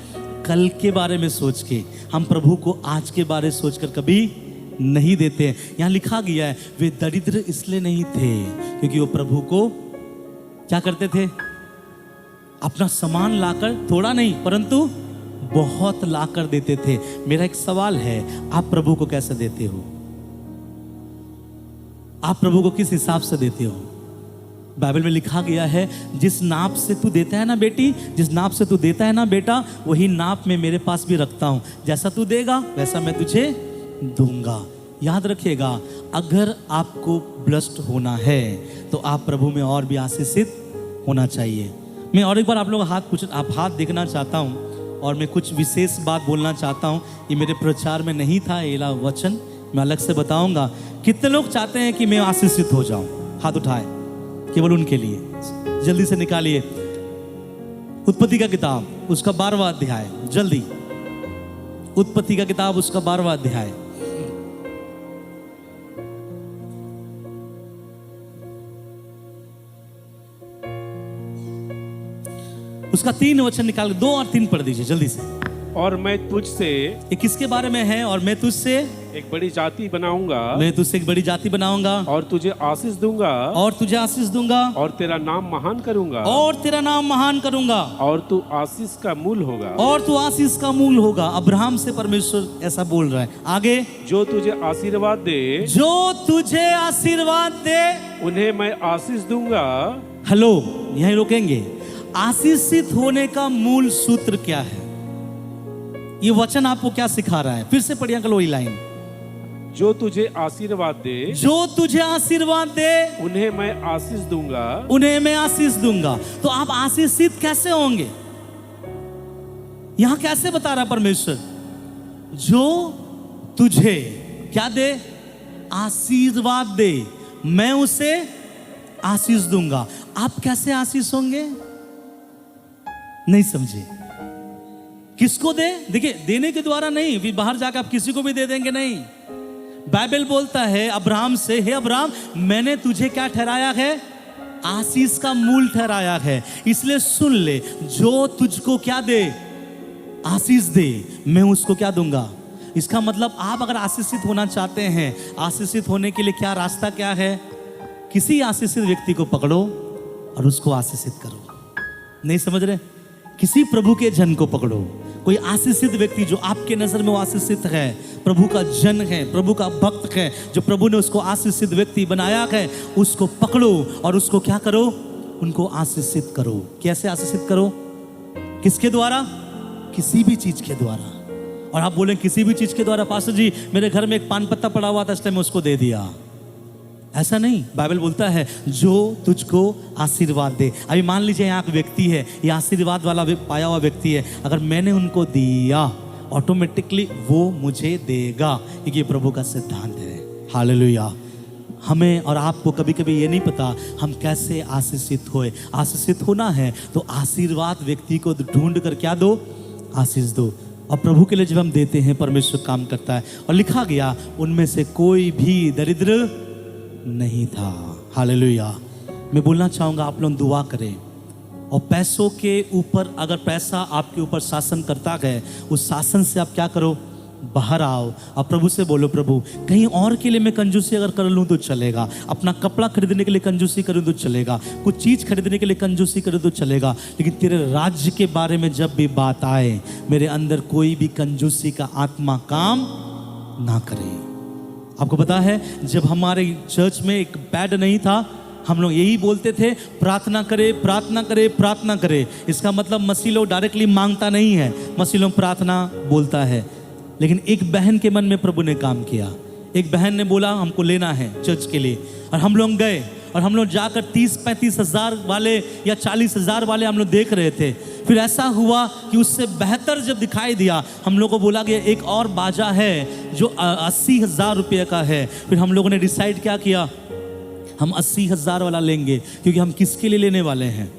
कल के बारे में सोच के। हम प्रभु को आज के बारे सोचकर कभी नहीं देते हैं। यहाँ लिखा गया है वे दरिद्र इसलिए नहीं थे क्योंकि वो प्रभु को क्या करते थे? अपना सामान लाकर, थोड़ा नहीं परंतु बहुत लाकर देते थे। मेरा एक सवाल है, आप प्रभु को कैसे देते हो? आप प्रभु को किस हिसाब से देते हो? बाइबल में लिखा गया है जिस नाप से तू देता है ना बेटी, जिस नाप से तू देता है ना बेटा, वही नाप मैं मेरे पास भी रखता हूं। जैसा तू देगा वैसा मैं तुझे दूंगा। याद रखिएगा, अगर आपको ब्लेस्ड होना है तो आप प्रभु में और भी आशीषित होना चाहिए। मैं और एक बार आप लोग आप हाथ देखना चाहता हूं और मैं कुछ विशेष बात बोलना चाहता हूं। ये मेरे प्रचार में नहीं था, ये वचन मैं अलग से बताऊंगा। कितने लोग चाहते हैं कि मैं आशीषित हो जाऊं? हाथ उठाए, केवल उनके लिए। जल्दी से निकालिए उत्पत्ति का किताब उसका 12वां अध्याय, जल्दी। उत्पत्ति का किताब उसका 12वां अध्याय, उसका 3 वचन निकाल, 2 और 3 पढ़ दीजिए जल्दी से। और मैं तुझसे, ये किसके बारे में है? और मैं तुझसे एक बड़ी जाति बनाऊंगा, मैं तुझसे एक बड़ी जाति बनाऊंगा और तुझे आशीष दूंगा, और तुझे आशीष दूंगा, और तेरा नाम महान करूंगा, और तेरा नाम महान करूंगा, और तू आशीष का मूल होगा, और तू आशीष का मूल होगा। अब्राहम से परमेश्वर ऐसा बोल रहा है। आगे, जो तुझे आशीर्वाद दे, जो तुझे आशीर्वाद दे उन्हें मैं आशीष दूंगा। हेलो, यहीं रोकेंगे। आशीषित होने का मूल सूत्र क्या है? ये वचन आपको क्या सिखा रहा है? फिर से पढ़िए अंकल वही लाइन। जो तुझे आशीर्वाद दे, जो तुझे आशीर्वाद दे उन्हें मैं आशीष दूंगा, उन्हें मैं आशीष दूंगा। तो आप आशीषित कैसे होंगे? यहां कैसे बता रहा परमेश्वर? जो तुझे क्या दे? आशीर्वाद दे, मैं उसे आशीष दूंगा। आप कैसे आशीष होंगे? नहीं समझे? किसको दे? देखिए, देने के द्वारा नहीं, फिर बाहर जाकर आप किसी को भी दे देंगे नहीं। बाइबल बोलता है अब्राहम से, हे अब्राहम, मैंने तुझे क्या ठहराया है? आशीष का मूल ठहराया है। इसलिए सुन ले, जो तुझको क्या दे? आशीष दे, मैं उसको क्या दूंगा। इसका मतलब आप अगर आशीषित होना चाहते हैं, आशीषित होने के लिए क्या रास्ता क्या है? किसी आशीषित व्यक्ति को पकड़ो और उसको आशीषित करो। नहीं समझ रहे? किसी प्रभु के जन को पकड़ो, कोई आशीषित व्यक्ति जो आपके नजर में वो आशीषित है, प्रभु का जन है, प्रभु का भक्त है, जो प्रभु ने उसको आशीषित व्यक्ति बनाया है, उसको पकड़ो और उसको क्या करो, उनको आशीषित करो। कैसे आशीषित करो? किसके द्वारा? किसी भी चीज के द्वारा। और आप बोले किसी भी चीज के द्वारा, पास्टर जी मेरे घर में एक पान पत्ता पड़ा हुआ था इसलिए मैं उसको दे दिया। ऐसा नहीं, बाइबल बोलता है जो तुझको आशीर्वाद दे। अभी मान लीजिए यहाँ एक व्यक्ति है, ये आशीर्वाद वाला पाया हुआ व्यक्ति है, अगर मैंने उनको दिया ऑटोमेटिकली वो मुझे देगा, क्योंकि ये प्रभु का सिद्धांत है। हालेलुया। हमें और आपको कभी कभी ये नहीं पता हम कैसे आशीषित होए। आशीषित होना है तो आशीर्वाद व्यक्ति को ढूंढ कर क्या दो, आशीष दो। और प्रभु के लिए जब हम देते हैं परमेश्वर काम करता है। और लिखा गया उनमें से कोई भी दरिद्र नहीं था। हालेलुया। मैं बोलना चाहूँगा आप लोग दुआ करें और पैसों के ऊपर, अगर पैसा आपके ऊपर शासन करता है, उस शासन से आप क्या करो, बाहर आओ और प्रभु से बोलो, प्रभु कहीं और के लिए मैं कंजूसी अगर कर लूँ तो चलेगा, अपना कपड़ा खरीदने के लिए कंजूसी करूँ तो चलेगा, कुछ चीज़ खरीदने के लिए कंजूसी करूँ तो चलेगा, लेकिन तेरे राज्य के बारे में जब भी बात आए मेरे अंदर कोई भी कंजूसी का आत्मा काम ना करे। आपको पता है जब हमारे चर्च में एक बेड नहीं था, हम लोग यही बोलते थे प्रार्थना करे, प्रार्थना करे, प्रार्थना करे। इसका मतलब मसीह लोग डायरेक्टली मांगता नहीं है, मसीह लोग प्रार्थना बोलता है। लेकिन एक बहन के मन में प्रभु ने काम किया। एक बहन ने बोला हमको लेना है चर्च के लिए, और हम लोग गए और हम लोग जाकर 30-35 हज़ार वाले या 40 हज़ार वाले हम लोग देख रहे थे। फिर ऐसा हुआ कि उससे बेहतर जब दिखाई दिया, हम लोग को बोला गया एक और बाजा है जो 80,000 रुपये का है। फिर हम लोगों ने डिसाइड क्या किया, हम 80,000 वाला लेंगे, क्योंकि हम किसके लिए लेने वाले हैं,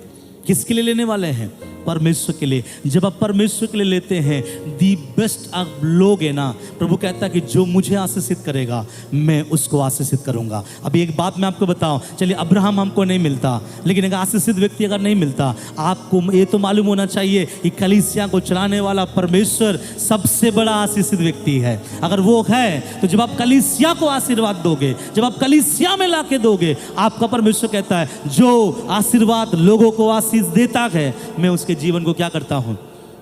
किसके लिए लेने वाले हैं, परमेश्वर के लिए। जब आप परमेश्वर के लिए लेते हैं दी बेस्ट आप लोगे ना, प्रभु कहता है कि जो मुझे आशीषित करेगा मैं उसको आशीषित करूंगा। अभी एक बात मैं आपको बताऊं, चलिए अब्राहम हमको नहीं मिलता, लेकिन एक आशीषित व्यक्ति अगर नहीं मिलता, आपको ये तो मालूम होना चाहिए कि कलीसिया को चलाने वाला परमेश्वर सबसे बड़ा आशीषित व्यक्ति है। अगर वो है तो जब आप कलीसिया को आशीर्वाद दोगे, जब आप कलीसिया में लाके दोगे, आपका परमेश्वर कहता है जो आशीर्वाद लोगों को आशीष देता है मैं उसके जीवन को क्या करता हूं,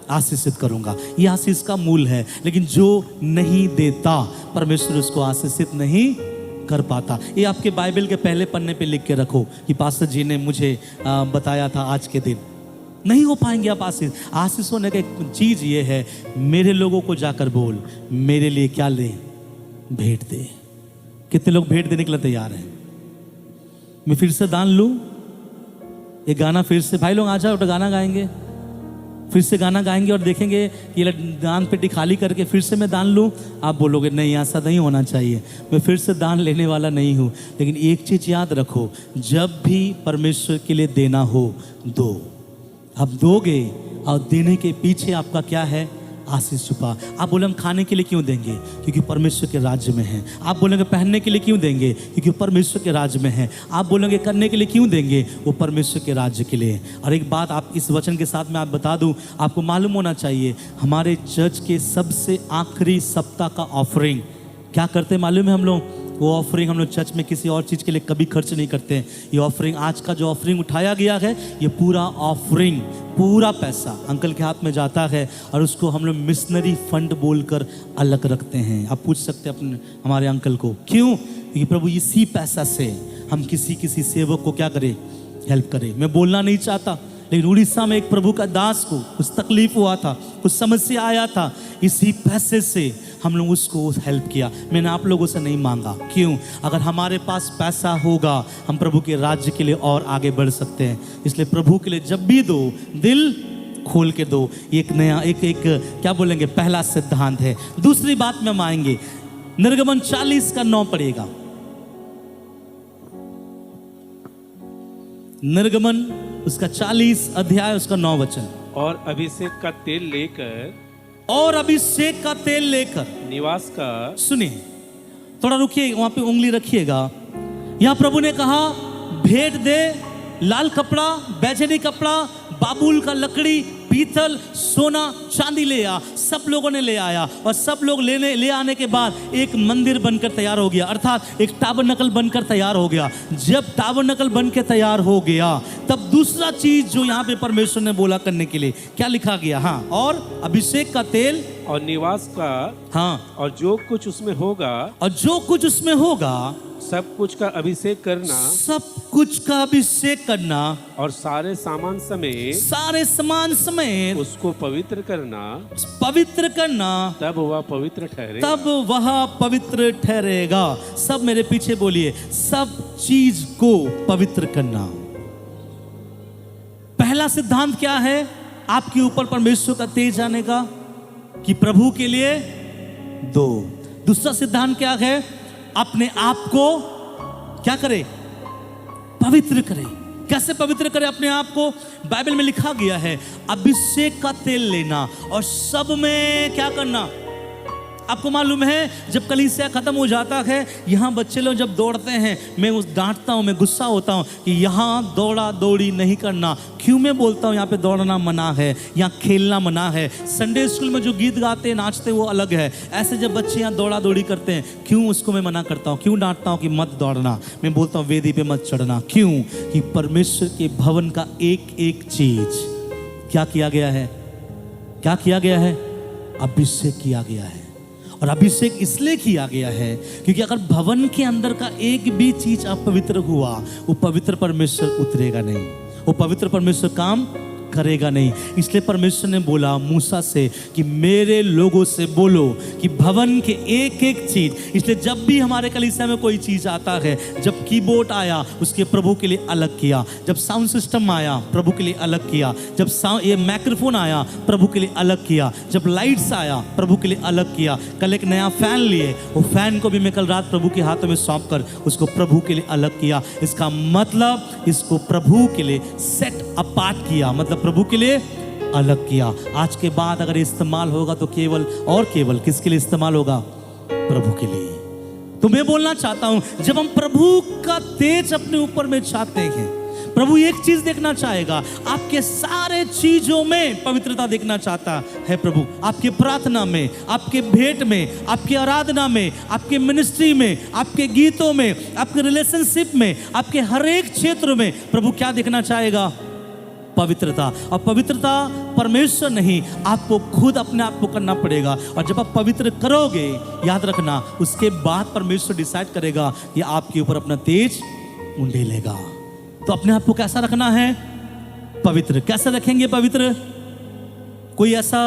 आशीषित करूंगा। यह आशीष का मूल है। लेकिन जो नहीं देता परमेश्वर उसको आशीषित नहीं कर पाता। ये आपके बाइबल के पहले पन्ने पे लिख के रखो कि पास्टर जी ने मुझे बताया था आज के दिन। नहीं हो पाएंगे आप आशीष। आशीष होने का एक चीज ये है, मेरे लोगों को जाकर बोल मेरे लिए क्या ले, भेंट दे। कितने लोग भेंट देने के लिए तैयार हैं? मैं फिर से दान लूं, ये गाना फिर से, भाई लोग आ जाओ तो गाना गाएंगे, फिर से गाना गाएंगे और देखेंगे कि दान पेटी खाली करके फिर से मैं दान लूं। आप बोलोगे नहीं ऐसा नहीं होना चाहिए, मैं फिर से दान लेने वाला नहीं हूं। लेकिन एक चीज याद रखो, जब भी परमेश्वर के लिए देना हो दो। आप दोगे और देने के पीछे आपका क्या है, आशीष छुपा। आप बोले हम खाने के लिए क्यों देंगे, क्योंकि परमेश्वर के राज्य में है। आप बोलेंगे पहनने के लिए क्यों देंगे, क्योंकि परमेश्वर के राज्य में है। आप बोलेंगे करने के लिए क्यों देंगे, वो परमेश्वर के राज्य के लिए। और एक बात आप इस वचन के साथ में आप बता दूं, आपको मालूम होना चाहिए हमारे चर्च के सबसे आखिरी सप्ताह का ऑफरिंग क्या करते मालूम है हम लोग? वो ऑफरिंग हम लोग चर्च में किसी और चीज़ के लिए कभी खर्च नहीं करते हैं। ये ऑफरिंग, आज का जो ऑफरिंग उठाया गया है, ये पूरा ऑफरिंग, पूरा पैसा अंकल के हाथ में जाता है और उसको हम लोग मिशनरी फंड बोलकर अलग रखते हैं। आप पूछ सकते हैं अपने हमारे अंकल को क्यों, क्योंकि प्रभु इसी पैसा से हम किसी सेवक को क्या करें, हेल्प करें। मैं बोलना नहीं चाहता, लेकिन उड़ीसा में एक प्रभु का दास को कुछ तकलीफ हुआ था, कुछ समस्या आया था, इसी पैसे से हम लोग उसको हेल्प किया। मैंने आप लोगों से नहीं मांगा। क्यों? अगर हमारे पास पैसा होगा हम प्रभु के राज्य के लिए और आगे बढ़ सकते हैं। इसलिए प्रभु के लिए जब भी दो, दिल खोल के दो। एक नया एक क्या बोलेंगे, पहला सिद्धांत है। दूसरी बात में हम आएंगे, निर्गमन 40 का 9 पढ़ेगा। निर्गमन उसका 40 अध्याय उसका 9 वचन। और अभिषेक का तेल लेकर, और अभिषेक का तेल लेकर निवास का, सुनिए थोड़ा रुकिए, वहां पे उंगली रखिएगा। यहां प्रभु ने कहा भेंट दे, लाल कपड़ा, बैजनी कपड़ा, बाबुल का लकड़ी, पीतल, सोना, चांदी ले आ। सब लोगों ने ले आया और सब लोग ले आने के बाद एक मंदिर बनकर तैयार हो गया, अर्थात एक टाबरनकल बनकर तैयार हो गया। जब टाबरनकल बन के तैयार हो गया तब दूसरा चीज जो यहाँ पे परमेश्वर ने बोला करने के लिए क्या लिखा गया, हाँ, और अभिषेक का तेल और निवास का, हाँ, और जो कुछ उसमें होगा, और जो कुछ उसमें होगा सब कुछ का अभिषेक करना, सब कुछ का अभिषेक करना, और सारे सामान समेत उसको पवित्र करना, तब वह पवित्र ठहरेगा। सब मेरे पीछे बोलिए, सब चीज को पवित्र करना। पहला सिद्धांत क्या है आपके ऊपर परमेश्वर का तेज आने का, कि प्रभु के लिए दो। दूसरा सिद्धांत क्या है, अपने आप को क्या करे, पवित्र करे। कैसे पवित्र करे अपने आप को? बाइबल में लिखा गया है अभिषेक का तेल लेना और सब में क्या करना। आपको मालूम है जब कलीसिया खत्म हो जाता है, यहाँ बच्चे लोग जब दौड़ते हैं, मैं उस डांटता हूँ, मैं गुस्सा होता हूँ कि यहाँ दौड़ा दौड़ी नहीं करना। क्यों मैं बोलता हूँ यहाँ पे दौड़ना मना है, यहाँ खेलना मना है। संडे स्कूल में जो गीत गाते नाचते वो अलग है। ऐसे जब बच्चे यहाँ दौड़ा दौड़ी करते हैं, क्यों उसको मैं मना करता हूँ, क्यों डांटता हूँ कि मत दौड़ना। मैं बोलता हूँ वेदी पे मत चढ़ना। क्यों? कि परमेश्वर के भवन का एक एक चीज क्या किया गया है, क्या किया गया है, अभिषेक किया गया है। और अभिषेक इसलिए किया गया है क्योंकि अगर भवन के अंदर का एक भी चीज अपवित्र हुआ, वो पवित्र परमेश्वर उतरेगा नहीं, वो पवित्र परमेश्वर काम करेगा नहीं। इसलिए परमेश्वर ने बोला मूसा से कि मेरे लोगों से बोलो कि भवन के एक एक चीज। इसलिए जब भी हमारे कलीसिया में कोई चीज आता है, जब कीबोर्ड आया उसके प्रभु के लिए अलग किया, जब साउंड सिस्टम आया प्रभु के लिए अलग किया, जब ये माइक्रोफोन आया प्रभु के लिए अलग किया, जब लाइट्स आया प्रभु के लिए अलग किया। कल एक नया फैन लिए, वो फैन को भी मैं कल रात प्रभु के हाथों में सौंप कर उसको प्रभु के लिए अलग किया। इसका मतलब इसको प्रभु के लिए सेट अपार्ट किया, मतलब प्रभु के लिए अलग किया। आज के बाद अगर इस्तेमाल होगा तो केवल और केवल किसके लिए इस्तेमाल होगा? प्रभु के लिए। तो मैं बोलना चाहता हूं, जब हम प्रभु का तेज अपने ऊपर में चाहते हैं, प्रभु एक चीज देखना चाहेगा, आपके सारे चीजों में पवित्रता देखना चाहता है प्रभु। आपके प्रार्थना में, आपके भेंट में, आपकी आराधना में, आपके मिनिस्ट्री में, आपके गीतों में, आपके रिलेशनशिप में, आपके हर एक क्षेत्र में प्रभु क्या देखना चाहेगा? पवित्रता। और पवित्रता परमेश्वर नहीं, आपको खुद अपने आप को करना पड़ेगा। और जब आप पवित्र करोगे, याद रखना, उसके बाद परमेश्वर डिसाइड करेगा कि आपके ऊपर अपना तेज उंडेलेगा। तो अपने आप को कैसा रखना है? पवित्र। कैसे रखेंगे पवित्र? कोई ऐसा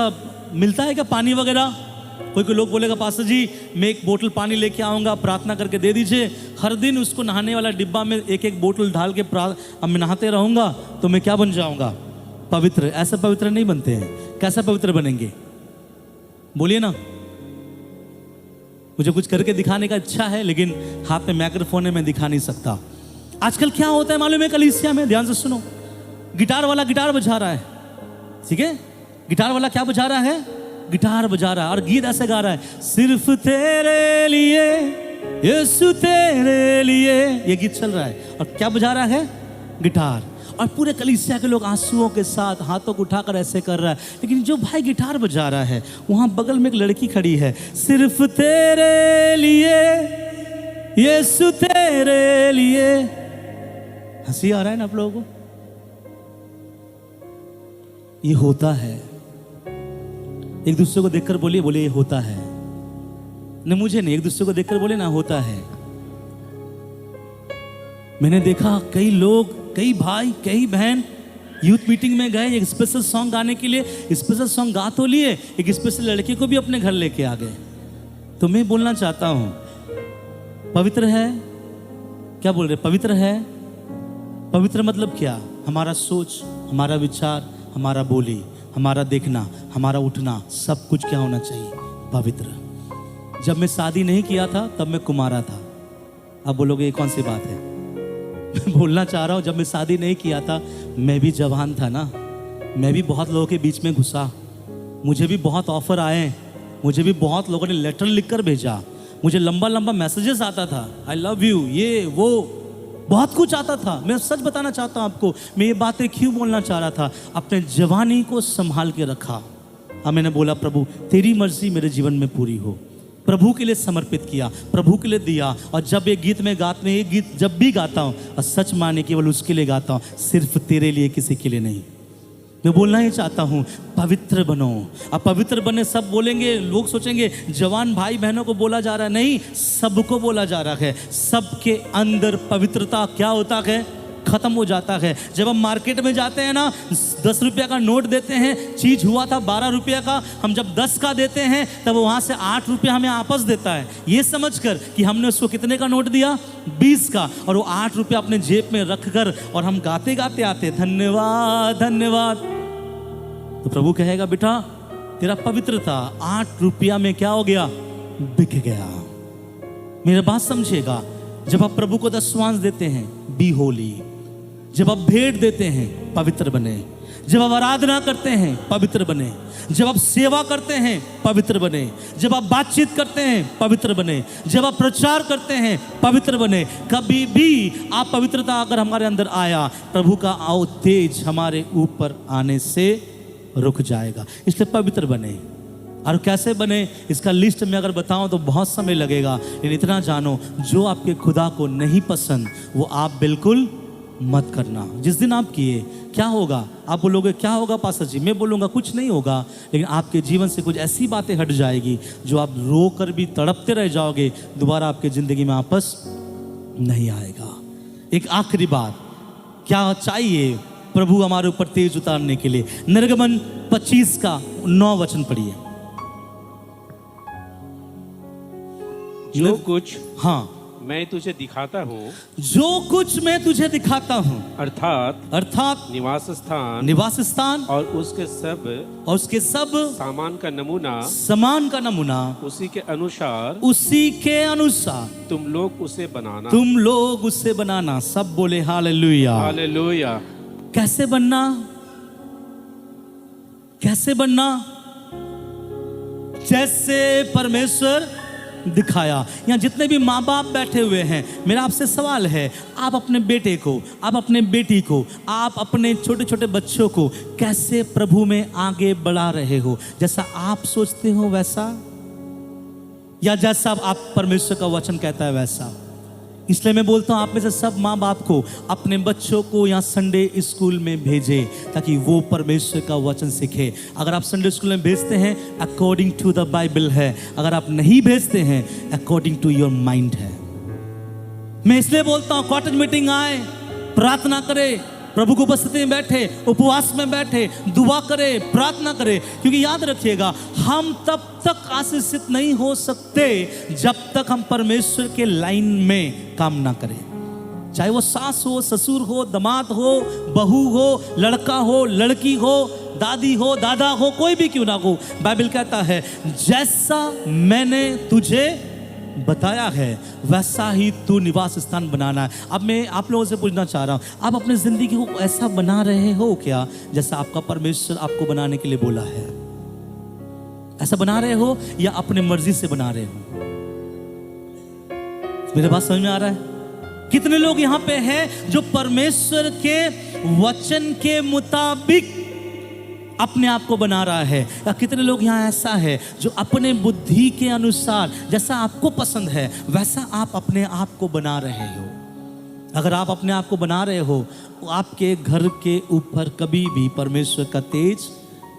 मिलता है क्या पानी वगैरह? कोई लोग बोलेगा पास्टर जी मैं एक बोतल पानी लेके आऊँगा, प्रार्थना करके दे दीजिए। हर दिन उसको नहाने वाला डिब्बा में एक एक बोतल डाल के अब मैं नहाते रहूँगा तो मैं क्या बन जाऊँगा? पवित्र। ऐसा पवित्र नहीं बनते हैं। कैसा पवित्र बनेंगे? बोलिए ना। मुझे कुछ करके दिखाने का इच्छा है, लेकिन हाथ में माइक्रोफोन है, मैं दिखा नहीं सकता। आजकल क्या होता है मालूम है कलीसिया में? ध्यान से सुनो। गिटार वाला गिटार बजा रहा है, ठीक है? गिटार वाला क्या बजा रहा है? गिटार बजा रहा है और गीत ऐसे गा रहा है, सिर्फ तेरे लिए यीशु तेरे लिए। ये गीत चल रहा है और क्या बजा रहा है? गिटार। और पूरे कलीसिया के लोग आंसुओं के साथ हाथों को उठाकर ऐसे कर रहा है। लेकिन जो भाई गिटार बजा रहा है, वहां बगल में एक लड़की खड़ी है, सिर्फ तेरे लिए यीशु तेरे लिए। हंसी आ रहा है ना आप लोगों को? ये होता है। एक दूसरे को देखकर बोलिए ये होता है। नहीं मुझे नहीं, एक दूसरे को देखकर बोले ना होता है। मैंने देखा कई लोग, कई भाई, कई बहन यूथ मीटिंग में गए एक स्पेशल सॉन्ग गाने के लिए। स्पेशल सॉन्ग गा तो लिए, एक स्पेशल लड़के को भी अपने घर लेके आ गए। तो मैं बोलना चाहता हूं, पवित्र है। क्या बोल रहे? पवित्र है। पवित्र मतलब क्या? हमारा सोच, हमारा विचार, हमारा बोली, हमारा देखना, हमारा उठना, सब कुछ क्या होना चाहिए? पवित्र। जब मैं शादी नहीं किया था तब मैं कुमारा था। अब बोलोगे ये कौन सी बात है? मैं बोलना चाह रहा हूँ, जब मैं शादी नहीं किया था मैं भी जवान था ना। मैं भी बहुत लोगों के बीच में घुसा, मुझे भी बहुत ऑफर आए, मुझे भी बहुत लोगों ने लेटर लिखकर भेजा, मुझे लंबा लंबा मैसेजेस आता था, आई लव यू, ये वो। बहुत कुछ आता था। मैं सच बताना चाहता हूँ आपको, मैं ये बातें क्यों बोलना चाह रहा था। अपने जवानी को संभाल के रखा। अब मैंने बोला प्रभु तेरी मर्जी मेरे जीवन में पूरी हो, प्रभु के लिए समर्पित किया, प्रभु के लिए दिया। और जब ये गीत में ये गीत जब भी गाता हूँ, और सच माने केवल उसके लिए गाता हूँ, सिर्फ तेरे लिए, किसी के लिए नहीं। मैं बोलना ही चाहता हूँ पवित्र बनो। अब पवित्र बने सब बोलेंगे, लोग सोचेंगे जवान भाई बहनों को बोला जा रहा है, नहीं, सबको बोला जा रहा है। सबके अंदर पवित्रता क्या होता है, खत्म हो जाता है। जब हम मार्केट में जाते हैं ना, 10 रुपये का नोट देते हैं, चीज हुआ था 12 रुपये का, हम जब 10 का देते हैं तब वहाँ से 8 रुपये हमें आपस देता है, ये समझकर कि हमने उसको कितने का नोट दिया, 20 का, और वो 8 रुपये अपने जेब में रख कर, और हम गाते गाते आते धन्यवाद धन्यवाद। तो प्रभु कहेगा बेटा तेरा पवित्रता 8 रुपया में क्या हो गया, बिक गया। मेरी बात समझिएगा, जब आप प्रभु को दशवांश देते हैं, बी होली। जब आप भेंट देते हैं, पवित्र बने। जब आप आराधना करते हैं, पवित्र बने। जब आप सेवा करते हैं, पवित्र बने। जब आप बातचीत करते हैं, पवित्र बने। जब आप प्रचार करते हैं, पवित्र बने। कभी भी आप पवित्रता अगर हमारे अंदर आया, प्रभु का आओ तेज हमारे ऊपर आने से रुक जाएगा। इसलिए पवित्र बने। और कैसे बने, इसका लिस्ट में अगर बताऊं तो बहुत समय लगेगा, लेकिन इतना जानो, जो आपके खुदा को नहीं पसंद वो आप बिल्कुल मत करना। जिस दिन आप किए, क्या होगा, आप बोलोगे क्या होगा पास्टर जी, मैं बोलूँगा कुछ नहीं होगा, लेकिन आपके जीवन से कुछ ऐसी बातें हट जाएगी जो आप रो कर भी तड़पते रह जाओगे, दोबारा आपके ज़िंदगी में वापस नहीं आएगा। एक आखिरी बात, क्या चाहिए प्रभु हमारे ऊपर तेज उतारने के लिए। निर्गमन 25 का 9 वचन पढ़िए। जो कुछ हाँ मैं तुझे दिखाता हूँ, जो कुछ मैं तुझे दिखाता हूँ, अर्थात निवास स्थान और उसके सब सामान का नमूना उसी के अनुसार तुम लोग उसे बनाना। सब बोले हालेलुया हालेलुया। कैसे बनना, जैसे परमेश्वर दिखाया। यहाँ जितने भी माँ बाप बैठे हुए हैं, मेरा आपसे सवाल है, आप अपने बेटे को, आप अपने बेटी को, आप अपने छोटे छोटे बच्चों को कैसे प्रभु में आगे बढ़ा रहे हो? जैसा आप सोचते हो वैसा, या जैसा आप परमेश्वर का वचन कहता है वैसा? इसलिए मैं बोलता हूँ आप में से सब माँ बाप को अपने बच्चों को यहाँ संडे स्कूल में भेजें, ताकि वो परमेश्वर का वचन सीखे। अगर आप संडे स्कूल में भेजते हैं, अकॉर्डिंग टू द बाइबल है। अगर आप नहीं भेजते हैं, अकॉर्डिंग टू योर माइंड है। मैं इसलिए बोलता हूँ कॉटेज मीटिंग आए, प्रार्थना करे, प्रभु को उपस्थिति में बैठे, उपवास में बैठे, दुआ करे, प्रार्थना करे। क्योंकि याद रखिएगा, हम तब तक आशीषित नहीं हो सकते जब तक हम परमेश्वर के लाइन में काम ना करें। चाहे वो सास हो, ससुर हो, दामाद हो, बहू हो, लड़का हो, लड़की हो, दादी हो, दादा हो, कोई भी क्यों ना हो, बाइबल कहता है जैसा मैंने तुझे बताया है वैसा ही तू निवास स्थान बनाना है। अब मैं आप लोगों से पूछना चाह रहा हूँ, आप अपनी जिंदगी को ऐसा बना रहे हो क्या जैसा आपका परमेश्वर आपको बनाने के लिए बोला है? ऐसा बना रहे हो या अपने मर्जी से बना रहे हो? मेरे बात समझ में आ रहा है? कितने लोग यहाँ पे हैं जो परमेश्वर के वचन के मुताबिक अपने आप को बना रहा है, या कितने लोग यहाँ ऐसा है जो अपने बुद्धि के अनुसार जैसा आपको पसंद है वैसा आप अपने आप को बना रहे हो? अगर आप अपने आप को बना रहे हो, आपके घर के ऊपर कभी भी परमेश्वर का तेज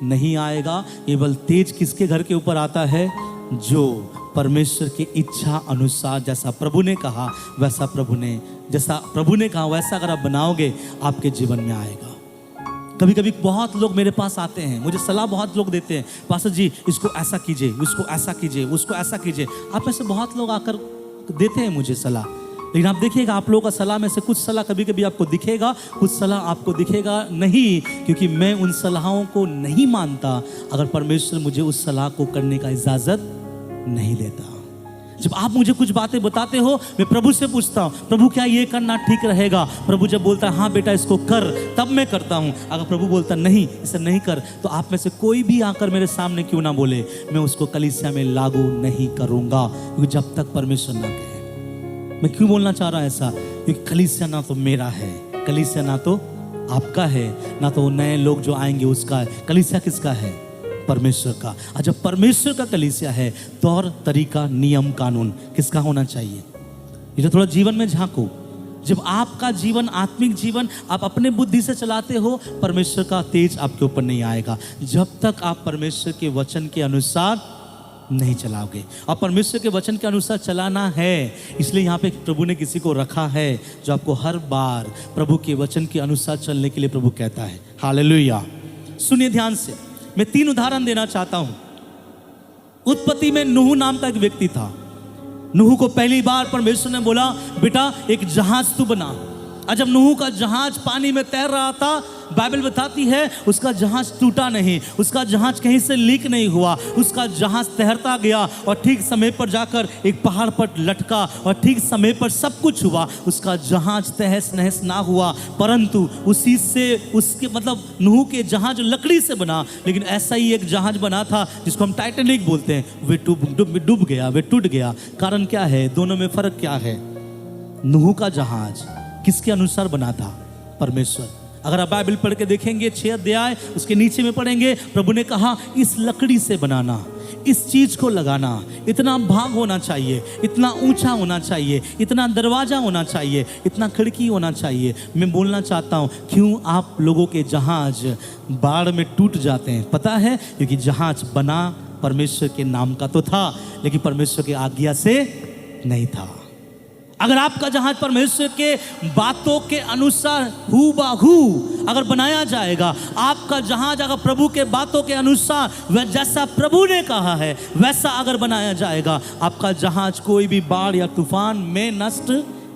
नहीं आएगा। केवल तेज किसके घर के ऊपर आता है? जो परमेश्वर की इच्छा अनुसार जैसा प्रभु ने कहा वैसा प्रभु ने कहा वैसा अगर आप बनाओगे, आपके जीवन में आएगा। कभी कभी बहुत लोग मेरे पास आते हैं, मुझे सलाह बहुत लोग देते हैं, पास्टर जी इसको ऐसा कीजिए, इसको ऐसा कीजिए, उसको ऐसा कीजिए। आप में से बहुत लोग आकर देते हैं मुझे सलाह, लेकिन आप देखिएगा आप लोगों का सलाह में से कुछ सलाह कभी कभी आपको दिखेगा, कुछ सलाह आपको दिखेगा नहीं, क्योंकि मैं उन सलाहों को नहीं मानता अगर परमेश्वर मुझे उस सलाह को करने का इजाज़त नहीं देता। जब आप मुझे कुछ बातें बताते हो, मैं प्रभु से पूछता हूँ, प्रभु क्या ये करना ठीक रहेगा? प्रभु जब बोलता है हाँ बेटा इसको कर, तब मैं करता हूँ। अगर प्रभु बोलता नहीं इसे नहीं कर, तो आप में से कोई भी आकर मेरे सामने क्यों ना बोले, मैं उसको कलीसिया में लागू नहीं करूँगा, क्योंकि जब तक परमेश्वर ना कहे। मैं क्यों बोलना चाह रहा ऐसा? क्योंकि कलीसिया ना तो मेरा है, कलीसिया ना तो आपका है, ना तो नए लोग जो आएंगे उसका है। कलीसिया किसका है? परमेश्वर का। और जब परमेश्वर का कलीसिया है, तौर तरीका नियम कानून किसका होना चाहिए? ये तो थोड़ा जीवन में झांको। जब आपका जीवन, आत्मिक जीवन आप अपने बुद्धि से चलाते हो, परमेश्वर का तेज आपके ऊपर नहीं आएगा जब तक आप परमेश्वर के वचन के अनुसार नहीं चलाओगे। और परमेश्वर के वचन के अनुसार चलाना है, इसलिए यहाँ पे प्रभु ने किसी को रखा है जो आपको हर बार प्रभु के वचन के अनुसार चलने के लिए प्रभु कहता है। हालेलुया। सुनिए ध्यान से, मैं 3 उदाहरण देना चाहता हूं। उत्पत्ति में नूह नाम का एक व्यक्ति था। नूह को पहली बार परमेश्वर ने बोला, बेटा एक जहाज तू बना। और जब नूह का जहाज पानी में तैर रहा था, बाइबल बताती है उसका जहाज टूटा नहीं, उसका जहाज कहीं से लीक नहीं हुआ, उसका जहाज तैरता गया और ठीक समय पर जाकर एक पहाड़ पर लटका और ठीक समय पर सब कुछ हुआ। उसका जहाज तहस नहस ना हुआ, परंतु उसी से उसके मतलब नूह के जहाज लकड़ी से बना, लेकिन ऐसा ही एक जहाज बना था जिसको हम टाइटैनिक बोलते हैं, वे डूब गया, वे टूट गया। कारण क्या है? दोनों में फर्क क्या है? नूह का जहाज किसके अनुसार बना था? परमेश्वर। अगर आप बाइबल पढ़ के देखेंगे 6 अध्याय उसके नीचे में पढ़ेंगे, प्रभु ने कहा इस लकड़ी से बनाना, इस चीज को लगाना, इतना भाग होना चाहिए, इतना ऊंचा होना चाहिए, इतना दरवाजा होना चाहिए, इतना खिड़की होना चाहिए। मैं बोलना चाहता हूं, क्यों आप लोगों के जहाज बाढ़ में टूट जाते हैं? पता है, क्योंकि जहाज बना परमेश्वर के नाम का तो था, लेकिन परमेश्वर की आज्ञा से नहीं था। अगर आपका जहाज परमेश्वर के बातों के अनुसार हूबहू अगर बनाया जाएगा, आपका जहाज अगर प्रभु के बातों के अनुसार वह जैसा प्रभु ने कहा है वैसा अगर बनाया जाएगा, आपका जहाज कोई भी बाढ़ या तूफान में नष्ट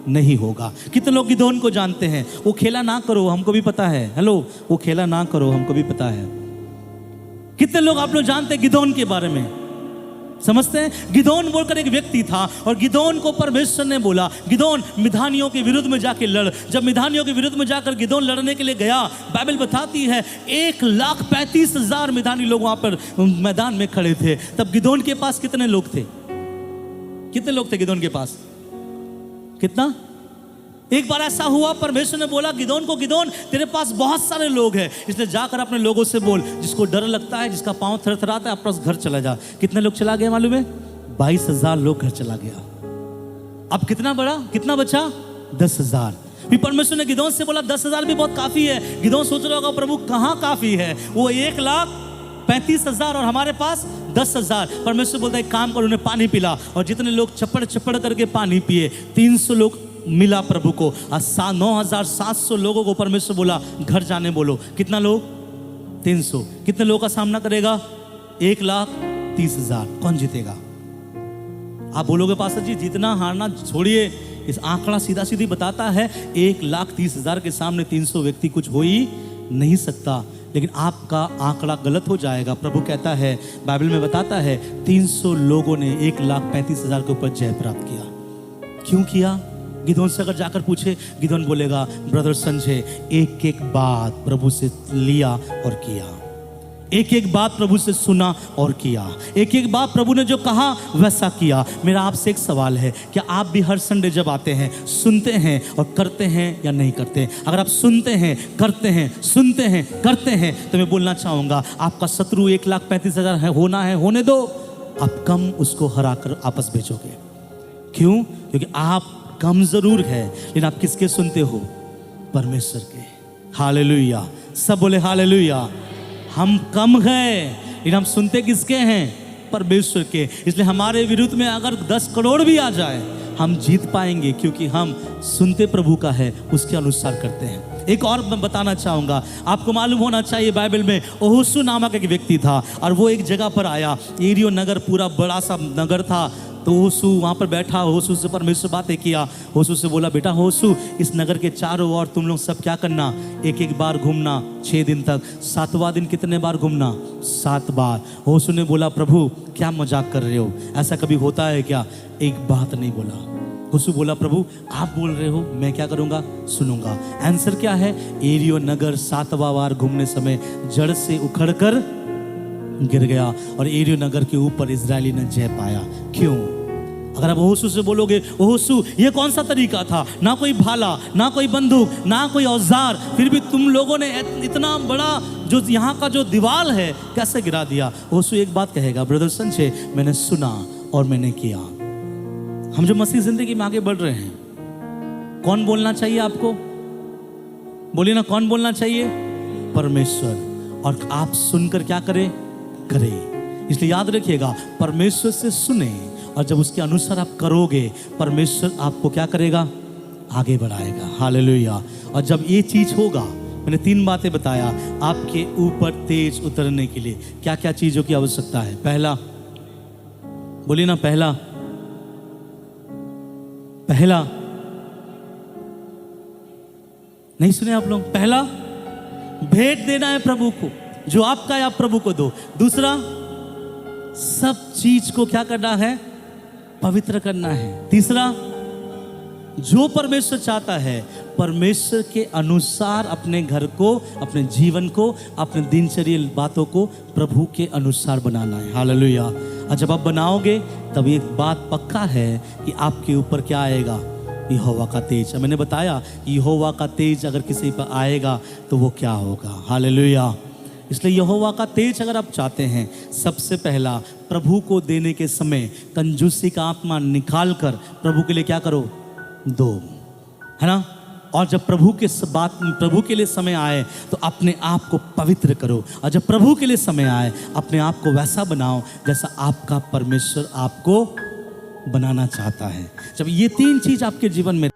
नहीं होगा। कितने लोग गिदोन को जानते हैं? वो खेला ना करो, हमको भी पता है। हेलो, वो खेला ना करो, हमको भी पता है। कितने लोग आप लोग जानते हैं गिदोन के बारे में? समझते हैं? गिदोन बोलकर एक व्यक्ति था और गिदोन को परमेश्वर ने बोला, गिदोन मिधानियों के विरुद्ध में जाके लड़। जब मिधानियों के विरुद्ध में जाकर गिदोन लड़ने के लिए गया, बाइबल बताती है 1,35,000 मिधानी लोग वहां पर मैदान में खड़े थे। तब गिदोन के पास कितने लोग थे? कितने लोग थे गिदोन के पास? कितना? एक बार ऐसा हुआ, परमेश्वर ने बोला गिदोन को, गिदोन तेरे पास बहुत सारे लोग हैं, इसलिए जाकर अपने लोगों से बोल, जिसको डर लगता है, जिसका पांव थरथराता है, अपना घर चला जा। कितने लोग चला गया मालूम है? 22,000 लोग घर चला गया। अब कितना बचा? 10,000। फिर परमेश्वर ने गिदोन से बोला 10,000 भी बहुत काफी है। गिदोन सोच रहा होगा प्रभु कहाँ काफी है, वो 1,35,000 और हमारे पास 10,000। परमेश्वर बोलता है एक काम करो, उन्हें पानी पिला। और जितने लोग चप्पड़ करके पानी पिए, 300 लोग मिला प्रभु को। 9,700 लोगों को परमेश्वर बोला घर जाने बोलो। कितना लोग? 300। कितने लोगों का सामना करेगा? 1,30,000। कौन जीतेगा? आप बोलोगे पास्टर जी जीतना हारना छोड़िए, इस आंकड़ा सीधा सीधी बताता है 1,30,000 के सामने 300 व्यक्ति कुछ हो ही नहीं सकता। लेकिन आपका आंकड़ा गलत हो जाएगा। प्रभु कहता है, बाइबल में बताता है 300 लोगों ने 1,35,000 के ऊपर जय प्राप्त किया। क्यों किया? गिदोन से अगर जाकर पूछे, गिदोन बोलेगा ब्रदर संजय, एक एक बात प्रभु से लिया और किया, एक एक बात प्रभु से सुना और किया, एक एक बात प्रभु ने जो कहा वैसा किया। मेरा आपसे एक सवाल है, क्या आप भी हर संडे जब आते हैं सुनते हैं और करते हैं या नहीं करते? अगर आप सुनते हैं, करते हैं, सुनते हैं, करते हैं, तो मैं बोलना चाहूँगा आपका शत्रु 1,35,000 है, होना है, होने दो। आप कम उसको हराकर आपस भेजोगे। क्यों? क्योंकि आप कम जरूर है, लेकिन आप किसके सुनते हो? परमेश्वर के। हालेलुया। सब बोले हालेलुया। हम कम हैं, लेकिन हम सुनते किसके हैं? परमेश्वर के। इसलिए हमारे विरुद्ध में अगर 10 करोड़ भी आ जाए, हम जीत पाएंगे, क्योंकि हम सुनते प्रभु का है, उसके अनुसार करते हैं। एक और मैं बताना चाहूँगा, आपको मालूम होना चाहिए बाइबल में ओहोसू नामक एक व्यक्ति था और वो एक जगह पर आया। एरियो नगर पूरा बड़ा सा नगर था। तो होसू वहाँ पर बैठा, होसू से परमेश्वर बातें किया। होसू से बोला, बेटा होसू, इस नगर के चारों ओर तुम लोग सब क्या करना? एक एक बार घूमना 6 दिन तक। 7वां दिन कितने बार घूमना? 7 बार। होसू ने बोला, प्रभु क्या मजाक कर रहे हो, ऐसा कभी होता है क्या? एक बात नहीं बोला। होसू बोला, प्रभु आप बोल रहे हो, मैं क्या करूँगा? सुनूंगा। आंसर क्या है? एरियो नगर 7वां बार घूमने समय जड़ से उखड़कर गिर गया और एरियो नगर के ऊपर इजरायली ने जय पाया। क्यों? अगर आप यहोशू से बोलोगे, यहोशू ये कौन सा तरीका था, ना कोई भाला, ना कोई बंदूक, ना कोई औजार, फिर भी तुम लोगों ने इतना बड़ा जो यहाँ का जो दीवार है कैसे गिरा दिया। यहोशू एक बात कहेगा, ब्रदर संजय, मैंने सुना और मैंने किया। हम जो मसीह जिंदगी में आगे बढ़ रहे हैं, कौन बोलना चाहिए आपको? बोलिए ना, कौन बोलना चाहिए? परमेश्वर। और आप सुनकर क्या करें? करें। इसलिए याद रखिएगा, परमेश्वर से सुने और जब उसके अनुसार आप करोगे, परमेश्वर आपको क्या करेगा? आगे बढ़ाएगा। हालेलुया। और जब ये चीज होगा, मैंने 3 बातें बताया आपके ऊपर तेज उतरने के लिए क्या क्या चीजों की आवश्यकता है। पहला, बोलिए ना, पहला नहीं सुने आप लोग? पहला, भेंट देना है प्रभु को, जो आपका है आप प्रभु को दो। दूसरा, सब चीज को क्या करना है? पवित्र करना है। तीसरा, जो परमेश्वर चाहता है, परमेश्वर के अनुसार अपने घर को, अपने जीवन को, अपने दिनचर्या बातों को प्रभु के अनुसार बनाना है। हालेलुया। और जब आप बनाओगे तब एक बात पक्का है कि आपके ऊपर क्या आएगा? यहोवा का तेज। मैंने बताया यहोवा का तेज अगर किसी पर आएगा तो वो क्या होगा? हालेलुया। इसलिए यहोवा का तेज अगर आप चाहते हैं, सबसे पहला प्रभु को देने के समय कंजूसी का आत्मा निकाल कर प्रभु के लिए क्या करो? दो, है ना। और जब प्रभु के लिए समय आए तो अपने आप को पवित्र करो। और जब प्रभु के लिए समय आए, अपने आप को वैसा बनाओ जैसा आपका परमेश्वर आपको बनाना चाहता है। जब ये 3 चीज आपके जीवन में